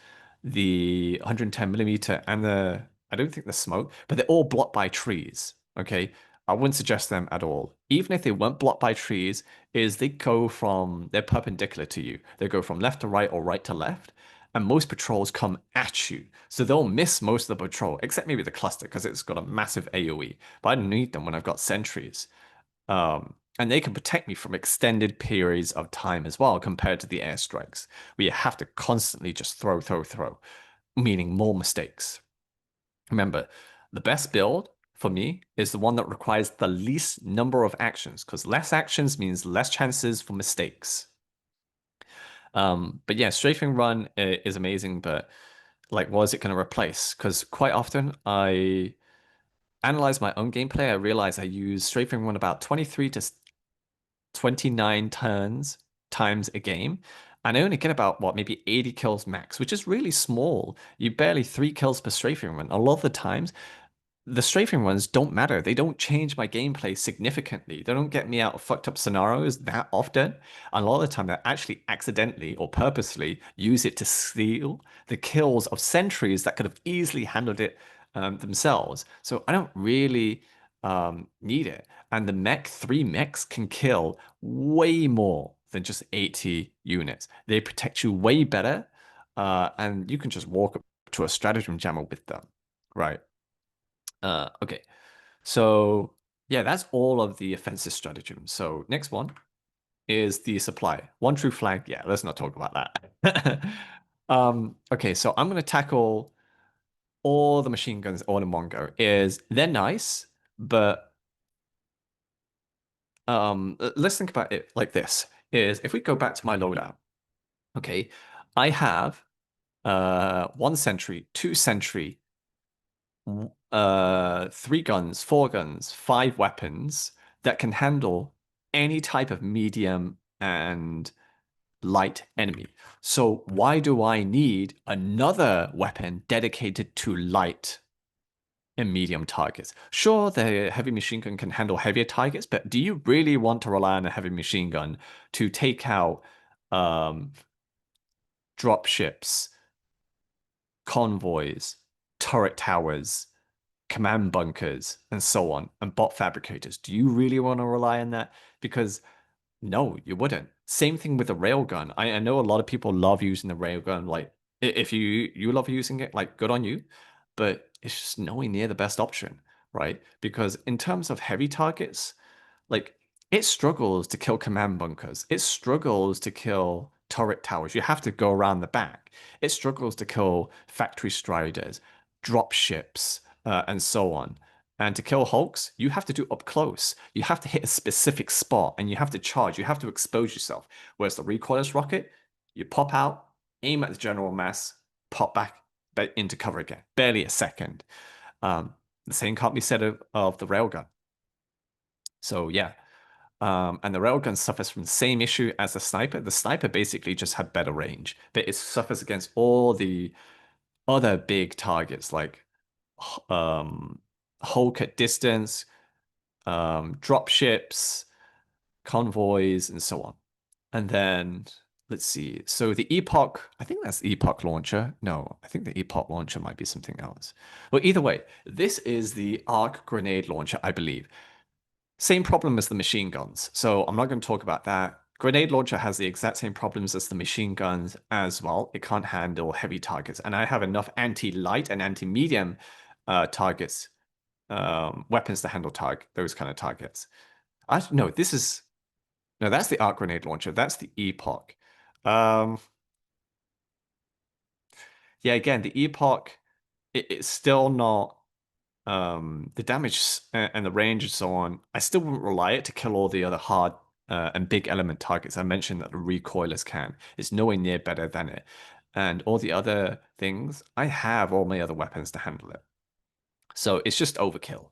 the 110 millimeter, and the I don't think the smoke, but they're all blocked by trees. Okay. I wouldn't suggest them at all. Even if they weren't blocked by trees, is they're perpendicular to you. They go from left to right or right to left. and most patrols come at you. So they'll miss most of the patrol, except maybe the cluster because it's got a massive AoE. But I don't need them when I've got sentries. And they can protect me from extended periods of time as well, compared to the airstrikes, where you have to constantly just throw, meaning more mistakes. Remember, the best build for me is the one that requires the least number of actions, because less actions means less chances for mistakes. But yeah, strafing run is amazing, but like, what is it going to replace? Because quite often I analyze my own gameplay, I realize I use strafing run about 23 to 29 turns times a game. And I only get about, what, maybe 80 kills max, which is really small. You barely 3 kills per strafing run. A lot of the times, the strafing runs don't matter. They don't change my gameplay significantly. They don't get me out of fucked up scenarios that often. And a lot of the time, they actually accidentally or purposely use it to steal the kills of sentries that could have easily handled it themselves. So I don't really need it. And the mech, 3 mechs can kill way more than just 80 units. They protect you way better, and you can just walk up to a stratagem jammer with them, right? Okay, so yeah, that's all of the offensive stratagems. So next one is the supply. One true flag. Yeah, let's not talk about that. Okay, so I'm gonna tackle all the machine guns all in one go. Is they're nice, but let's think about it like this: is if we go back to my loadout, okay, I have 1 sentry, 2 sentry, 3 guns, 4 guns, 5 weapons that can handle any type of medium and light enemy. So why do I need another weapon dedicated to light and medium targets? Sure, the heavy machine gun can handle heavier targets, but do you really want to rely on a heavy machine gun to take out um, drop ships, convoys, turret towers, command bunkers, and so on, and bot fabricators? Do you really want to rely on that? Because no, you wouldn't. Same thing with the railgun. I know a lot of people love using the railgun. Like, if you love using it, like, good on you. But it's just nowhere near the best option, right? Because in terms of heavy targets, like, it struggles to kill command bunkers. It struggles to kill turret towers. You have to go around the back. It struggles to kill factory striders, drop ships, and so on. And to kill hulks, you have to do up close. You have to hit a specific spot and you have to charge. You have to expose yourself. Whereas the recoilless rocket, you pop out, aim at the general mass, pop back into cover again. Barely a second. Um, the same can't be said of the railgun. So yeah, and the railgun suffers from the same issue as the sniper. The sniper basically just had better range, but it suffers against all the other big targets like Hulk at distance, drop ships, convoys, and so on. And then let's see. So the Epoch, I think that's the Epoch launcher. No, I think the Epoch launcher might be something else. Well, either way, this is the arc grenade launcher, I believe. Same problem as the machine guns. So I'm not going to talk about that. Grenade launcher has the exact same problems as the machine guns as well. It can't handle heavy targets. And I have enough anti-light and anti-medium targets, weapons to handle those kind of targets. No, that's the arc grenade launcher. That's the Epoch. Um, yeah, again, the Epoch, it's still not the damage and the range and so on. I still wouldn't rely it to kill all the other hard and big element targets. I mentioned that the recoilless can. It's nowhere near better than it. And all the other things, I have all my other weapons to handle it. So it's just overkill.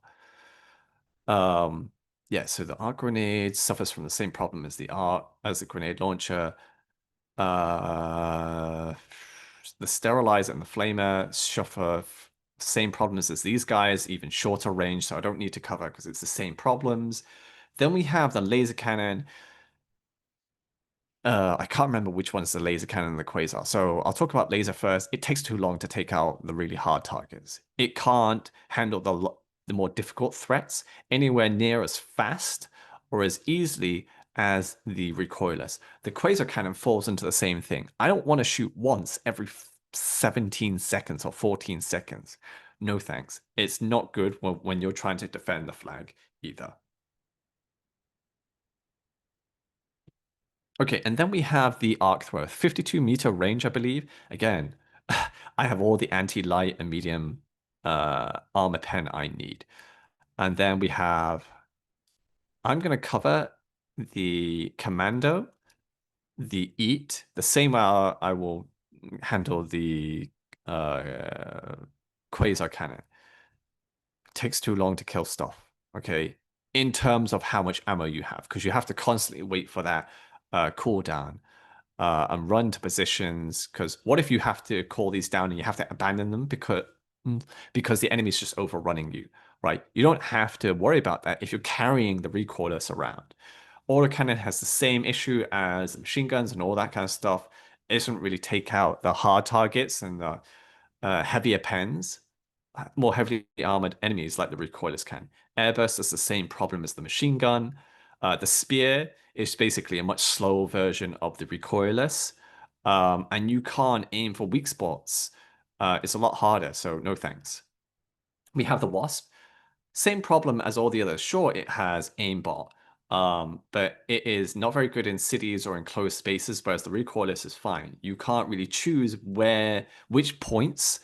Yeah, so the arc grenade suffers from the same problem as the grenade launcher. Uh, the sterilizer and the flamer suffer same problems as these guys, even shorter range, so I don't need to cover because it's the same problems. Then we have the laser cannon. I can't remember which one's the laser cannon and the quasar. So I'll talk about laser first. It takes too long to take out the really hard targets. It can't handle the more difficult threats anywhere near as fast or as easily as the Recoilless. The Quasar Cannon falls into the same thing. I don't want to shoot once every 17 seconds or 14 seconds. No thanks. It's not good when you're trying to defend the flag either. Okay, and then we have the arc thrower, 52-meter range, I believe. Again, I have all the anti-light and medium armor pen I need. And then we have, I'm going to cover the commando, the eat, the same way I will handle the uh, quasar cannon. It takes too long to kill stuff, okay? In terms of how much ammo you have, because you have to constantly wait for that cooldown. And run to positions. Because what if you have to call these down and you have to abandon them because the enemy's just overrunning you, right? You don't have to worry about that if you're carrying the recoilless around. Autocannon has the same issue as machine guns and all that kind of stuff. It doesn't really take out the hard targets and the heavier pens, more heavily armored enemies like the recoilless can. Airburst is the same problem as the machine gun. The spear is basically a much slower version of the recoilless, and you can't aim for weak spots. It's a lot harder, so no thanks. We have the wasp. Same problem as all the others. Sure, it has aimbot, but it is not very good in cities or enclosed spaces, whereas the recoilless is fine. You can't really choose which points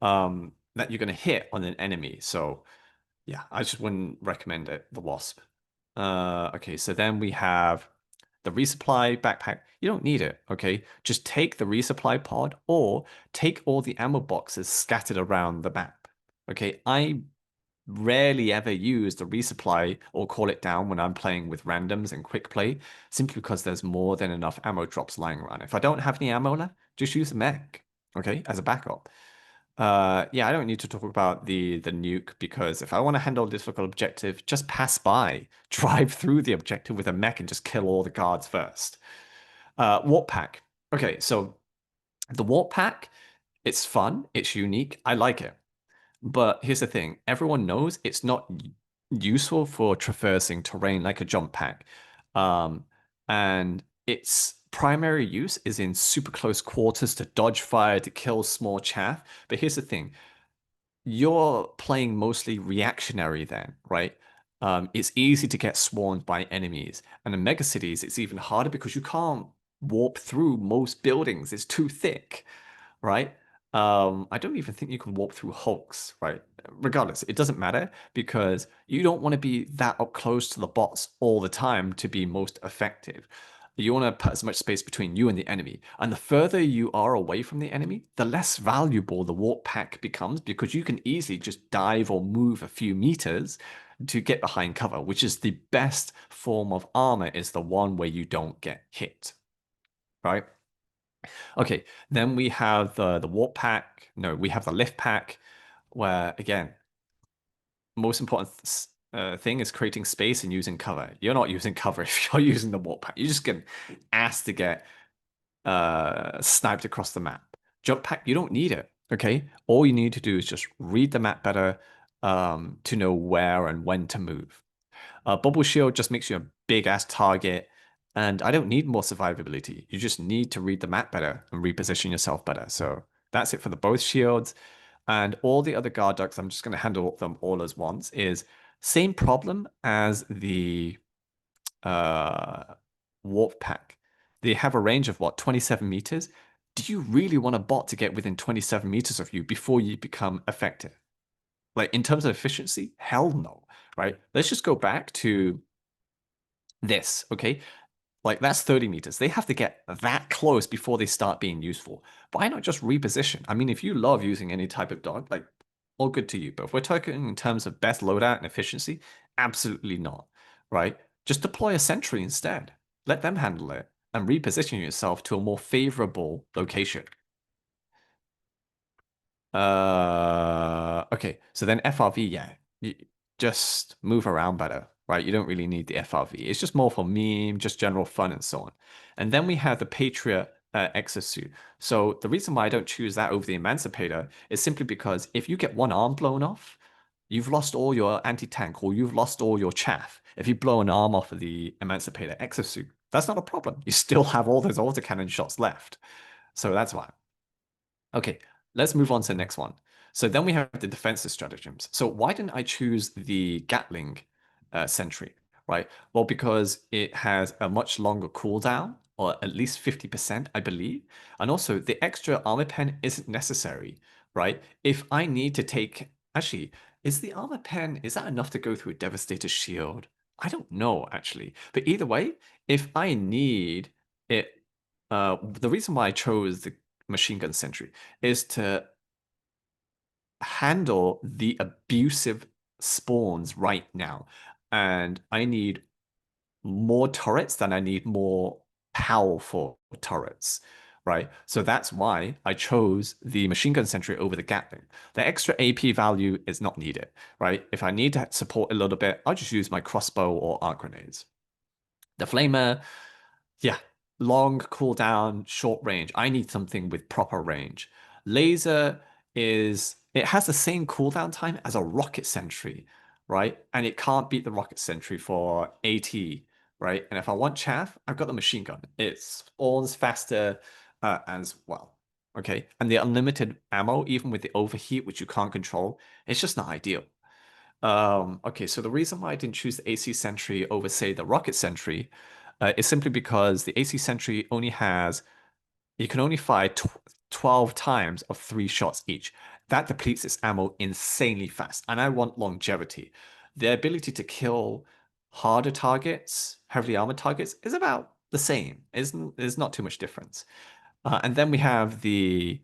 that you're going to hit on an enemy. So yeah, I just wouldn't recommend it, the wasp. Okay, so then we have the resupply backpack. You don't need it, okay? Just take the resupply pod or take all the ammo boxes scattered around the map. Okay, I rarely ever use the resupply or call it down when I'm playing with randoms and quick play, simply because there's more than enough ammo drops lying around. If I don't have any ammo left, just use the mech, okay, as a backup. Yeah, I don't need to talk about the nuke because if I want to handle a difficult objective, just pass by, drive through the objective with a mech and just kill all the guards first. Warp pack. Okay, so the warp pack, it's fun, it's unique, I like it. But here's the thing, everyone knows it's not useful for traversing terrain like a jump pack. Um, and its primary use is in super close quarters to dodge fire, to kill small chaff. But here's the thing, you're playing mostly reactionary then, right? It's easy to get swarmed by enemies. And in megacities, it's even harder because you can't warp through most buildings. It's too thick, right? I don't even think you can warp through hulks, right? Regardless, it doesn't matter because you don't want to be that up close to the bots all the time to be most effective. You want to put as much space between you and the enemy. And the further you are away from the enemy, the less valuable the warp pack becomes because you can easily just dive or move a few meters to get behind cover, which is the best form of armor, is the one where you don't get hit, right? Okay, then we have the warp pack. No, we have the lift pack, where again, most important thing is creating space and using cover. You're not using cover if you're using the warp pack. You're just getting asked to get sniped across the map. Jump pack, you don't need it. Okay, all you need to do is just read the map better to know where and when to move. Bubble shield just makes you a big ass target. And I don't need more survivability. You just need to read the map better and reposition yourself better. So that's it for the both shields. And all the other guard ducks, I'm just going to handle them all as once, is same problem as the uh, warp pack. They have a range of what, 27 meters? Do you really want a bot to get within 27 meters of you before you become effective? Like in terms of efficiency, hell no, right? Let's just go back to this, okay? Like that's 30 meters. They have to get that close before they start being useful. Why not just reposition? I mean, if you love using any type of dog, like all good to you. But if we're talking in terms of best loadout and efficiency, absolutely not, right? Just deploy a sentry instead. Let them handle it and reposition yourself to a more favorable location. Okay, so then FRV, yeah, you just move around better, right? You don't really need the FRV. It's just more for meme, just general fun and so on. And then we have the Patriot exosuit. So the reason why I don't choose that over the Emancipator is simply because if you get one arm blown off, you've lost all your anti-tank or you've lost all your chaff. If you blow an arm off of the Emancipator exosuit, that's not a problem. You still have all those autocannon shots left. So that's why. Okay, let's move on to the next one. So then we have the defensive stratagems. So why didn't I choose the gatling sentry, right? Well, because it has a much longer cooldown, or at least 50%, I believe. And also, the extra armor pen isn't necessary, right? If I need to take... Actually, is the armor pen, is that enough to go through a Devastator shield? I don't know, actually. But either way, if I need it... the reason why I chose the machine gun sentry is to handle the abusive spawns right now. And I need more turrets than I need more powerful turrets, right? So that's why I chose the machine gun sentry over the gatling. The extra AP value is not needed, right? If I need to support a little bit, I'll just use my crossbow or arc grenades. The flamer, yeah, long cooldown, short range. I need something with proper range. Laser is, it has the same cooldown time as a rocket sentry, right? And it can't beat the rocket sentry for AT, right? And if I want chaff, I've got the machine gun. It spawns faster as well. Okay, and the unlimited ammo, even with the overheat, which you can't control, it's just not ideal. Okay, so the reason why I didn't choose the AC Sentry over, say, the Rocket Sentry is simply because the AC Sentry only has, you can only fire 12 times of 3 shots each. That depletes its ammo insanely fast, and I want longevity. The ability to kill harder targets, heavily armored targets, is about the same. There's not too much difference. And then we have the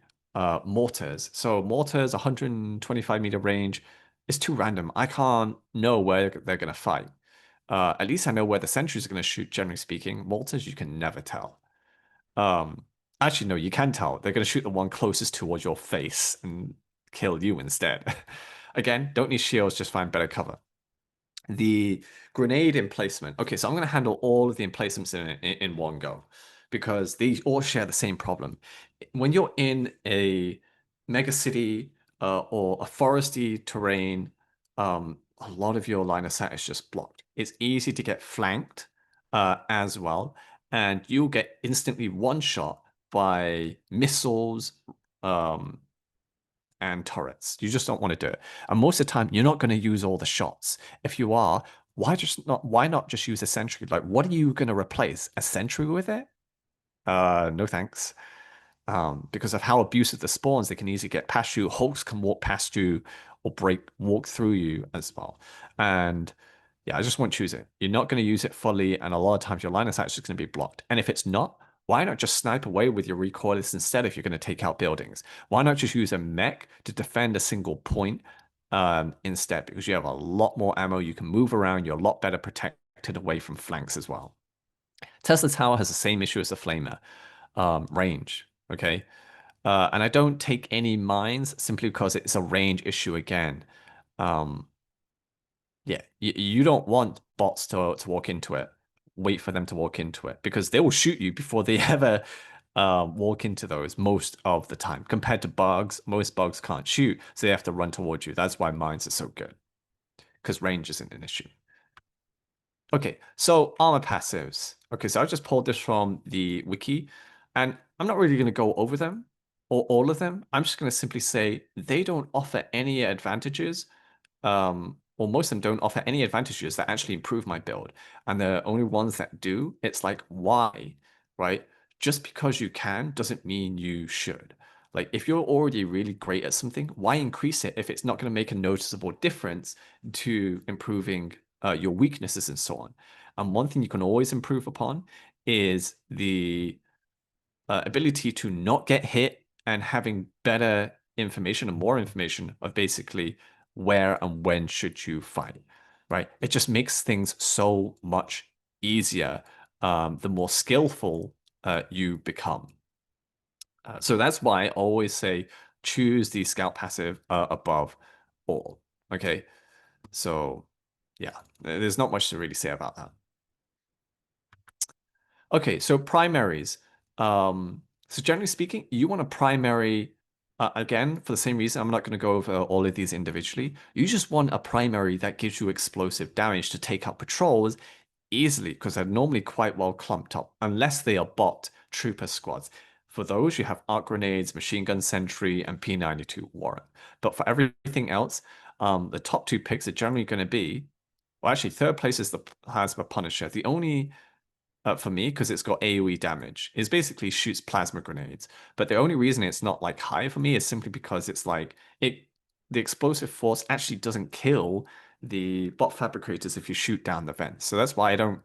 mortars. So mortars, 125-meter range, is too random. I can't know where they're going to fight. At least I know where the sentries are going to shoot, generally speaking. Mortars, you can never tell. Um, Actually, no, you can tell. They're going to shoot the one closest towards your face and kill you instead. Again, don't need shields, just find better cover. The grenade emplacement. Okay, so I'm going to handle all of the emplacements in one go because they all share the same problem. When you're in a mega city or a foresty terrain, a lot of your line of sight is just blocked. It's easy to get flanked as well, and you'll get instantly one shot by missiles, um, and turrets. You just don't want to do it. And most of the time, you're not going to use all the shots. If you are, why not just use a sentry? Like, what are you going to replace? A sentry with it? No thanks. Because of how abusive the spawns, they can easily get past you. Hulks can walk past you or walk through you as well. And yeah, I just won't choose it. You're not going to use it fully, and a lot of times your line of sight is just going to be blocked. And if it's not, why not just snipe away with your recoilless instead if you're going to take out buildings? Why not just use a mech to defend a single point instead? Because you have a lot more ammo, you can move around, you're a lot better protected away from flanks as well. Tesla Tower has the same issue as the Flamer, range, okay? And I don't take any mines simply because it's a range issue again. Um, yeah, you don't want bots to walk into it. Wait for them to walk into it because they will shoot you before they ever walk into those most of the time. Compared to bugs, most bugs can't shoot, so they have to run towards you. That's why mines are so good because range isn't an issue. Okay, so armor passives. Okay, so I just pulled this from the wiki, and I'm not really going to go over them or all of them. I'm just going to simply say they don't offer any advantages, or most of them don't offer any advantages that actually improve my build. And the only ones that do, it's like, why, right? Just because you can doesn't mean you should. Like, if you're already really great at something, why increase it if it's not going to make a noticeable difference to improving your weaknesses and so on? And one thing you can always improve upon is the ability to not get hit and having better information and more information of basically where and when should you fight, right? It just makes things so much easier the more skillful you become. So that's why I always say choose the scout passive above all. Okay, so yeah, there's not much to really say about that. Okay, so primaries. So generally speaking, you want a primary Again, for the same reason, I'm not going to go over all of these individually. You just want a primary that gives you explosive damage to take out patrols easily because they're normally quite well clumped up, unless they are bot trooper squads. For those, you have arc grenades, machine gun sentry, and P92 warrant. But for everything else, the top two picks are generally going to be, well, actually, third place is the has the Punisher. The only for me, because it's got AoE damage. It basically shoots plasma grenades. But the only reason it's not like high for me is simply because it's like the explosive force actually doesn't kill the bot fabricators if you shoot down the vents. So that's why I don't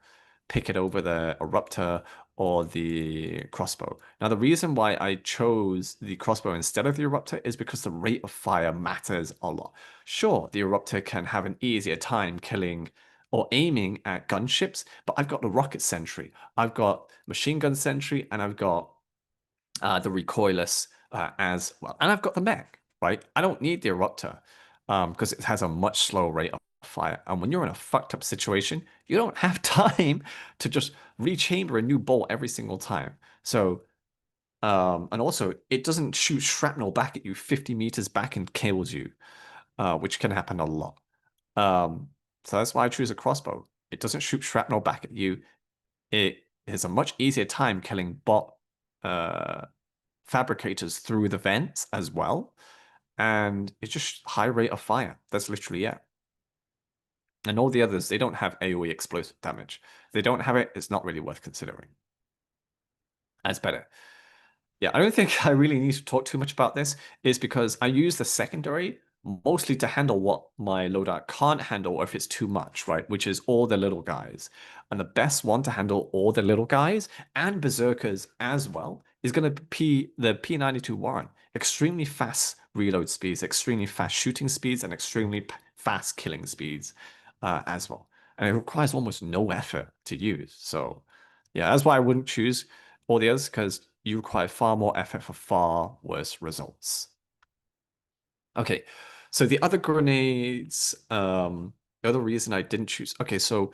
pick it over the eruptor or the crossbow. Now the reason why I chose the crossbow instead of the eruptor is because the rate of fire matters a lot. Sure, the eruptor can have an easier time killing or aiming at gunships, but I've got the rocket sentry, I've got machine gun sentry, and I've got the recoilless as well, and I've got the mech. Right, I don't need the eruptor because it has a much slower rate of fire. And when you're in a fucked up situation, you don't have time to just rechamber a new bolt every single time. So and also, it doesn't shoot shrapnel back at you 50 meters back and kills you, which can happen a lot. Um, so that's why I choose a crossbow. It doesn't shoot shrapnel back at you. It is a much easier time killing bot uh, fabricators through the vents as well. And it's just high rate of fire. That's literally it. And all the others, they don't have AoE explosive damage. They don't have it, it's not really worth considering. That's better. Yeah, I don't think I really need to talk too much about this, is because I use the secondary mostly to handle what my loadout can't handle or if it's too much, right? Which is all the little guys. And the best one to handle all the little guys and berserkers as well is going to be the P92 Warren. Extremely fast reload speeds, extremely fast shooting speeds, and extremely fast killing speeds as well. And it requires almost no effort to use. So yeah, that's why I wouldn't choose all the others because you require far more effort for far worse results. Okay, so the other grenades, the other reason I didn't choose. Okay, so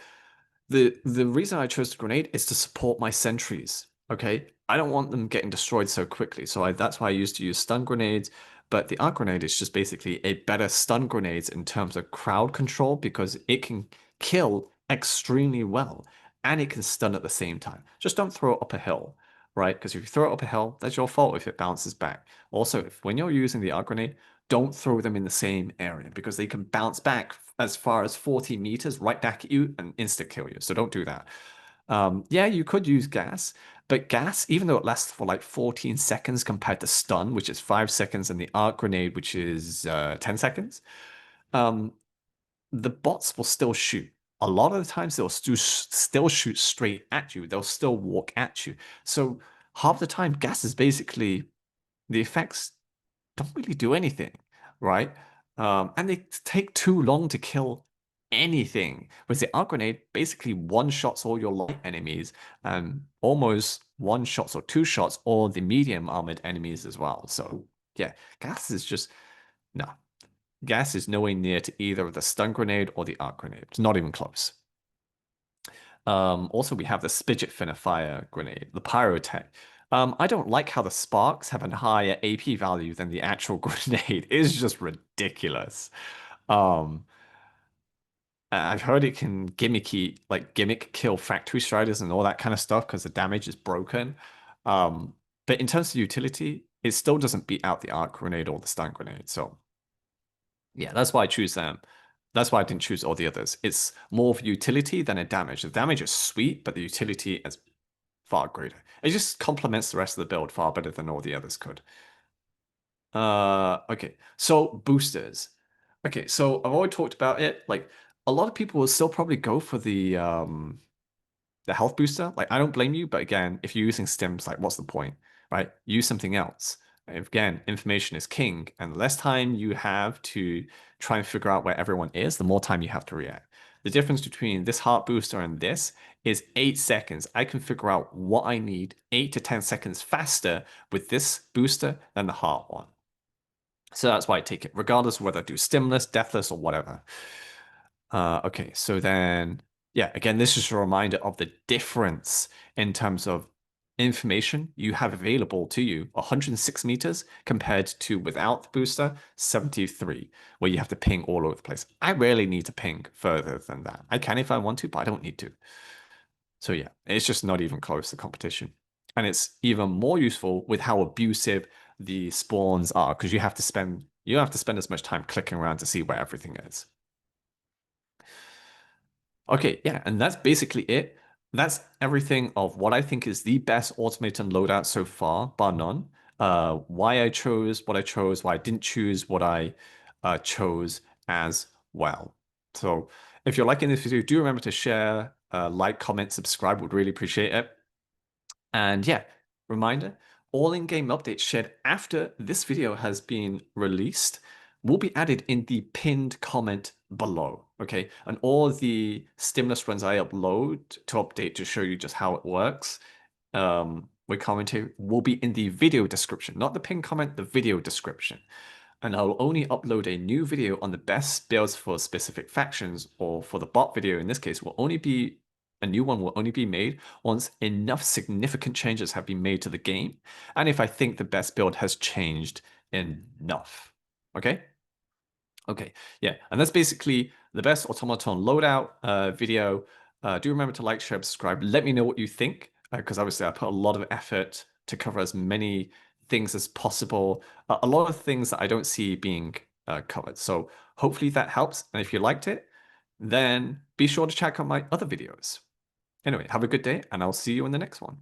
the reason I chose the grenade is to support my sentries. Okay, I don't want them getting destroyed so quickly, so that's why I used to use stun grenades. But the arc grenade is just basically a better stun grenades in terms of crowd control because it can kill extremely well and it can stun at the same time. Just don't throw it up a hill, right? Because if you throw it up a hill, that's your fault if it bounces back. Also, when you're using the arc grenade, don't throw them in the same area because they can bounce back as far as 40 meters right back at you and insta kill you. So don't do that. Yeah, you could use gas, but gas, even though it lasts for like 14 seconds compared to stun, which is 5 seconds, and the arc grenade, which is 10 seconds, um, the bots will still shoot. A lot of the times they'll still shoot straight at you. They'll still walk at you. So half the time, gas is basically the effects don't really do anything, right? And they take too long to kill anything. With the arc grenade, basically one shots all your light enemies and almost one shots or two shots all the medium armored enemies as well. So yeah, gas is just no. Gas is nowhere near to either of the stun grenade or the arc grenade. It's not even close. Also, we have the Spidget Finna Fire grenade, the Pyrotech. I don't like how the sparks have a higher AP value than the actual grenade. It's just ridiculous. Um, I've heard it can gimmick kill factory striders and all that kind of stuff because the damage is broken. Um, but in terms of utility, it still doesn't beat out the arc grenade or the stun grenade. So yeah, that's why I choose them. That's why I didn't choose all the others. It's more of utility than a damage. The damage is sweet, but the utility is far greater. It just complements the rest of the build far better than all the others could. Okay. So boosters. Okay, so I've already talked about it. Like a lot of people will still probably go for the health booster. Like, I don't blame you, but again, if you're using stims, like, what's the point, right? Use something else. Again, information is king, and the less time you have to try and figure out where everyone is, the more time you have to react. The difference between this heart booster and this is 8 seconds. I can figure out what I need 8 to 10 seconds faster with this booster than the heart one. So that's why I take it, regardless of whether I do stimless, deathless, or whatever. Okay, so then, yeah, again, this is a reminder of the difference in terms of information you have available to you, 106 meters compared to without the booster, 73, where you have to ping all over the place. I rarely need to ping further than that. I can if I want to, but I don't need to. So yeah, it's just not even close to competition. And it's even more useful with how abusive the spawns are, because you don't have to spend as much time clicking around to see where everything is. Okay, yeah, and that's basically it. That's everything of what I think is the best automaton loadout so far, bar none. Why I chose what I chose, why I didn't choose what I chose as well. So if you're liking this video, do remember to share, like, comment, subscribe. Would really appreciate it. And yeah, reminder, all in-game updates shared after this video has been released will be added in the pinned comment below, okay? And all the stimulus runs I upload to update to show you just how it works with commentary will be in the video description, not the pinned comment, the video description. And I'll only upload a new video on the best builds for specific factions, or for the bot video in this case, will only be a new one will only be made once enough significant changes have been made to the game, and if I think the best build has changed enough. Okay? Okay, yeah, and that's basically the best Automaton loadout video. Do remember to like, share, subscribe. Let me know what you think, because obviously I put a lot of effort to cover as many things as possible. A lot of things that I don't see being covered. So hopefully that helps. And if you liked it, then be sure to check out my other videos. Anyway, have a good day, and I'll see you in the next one.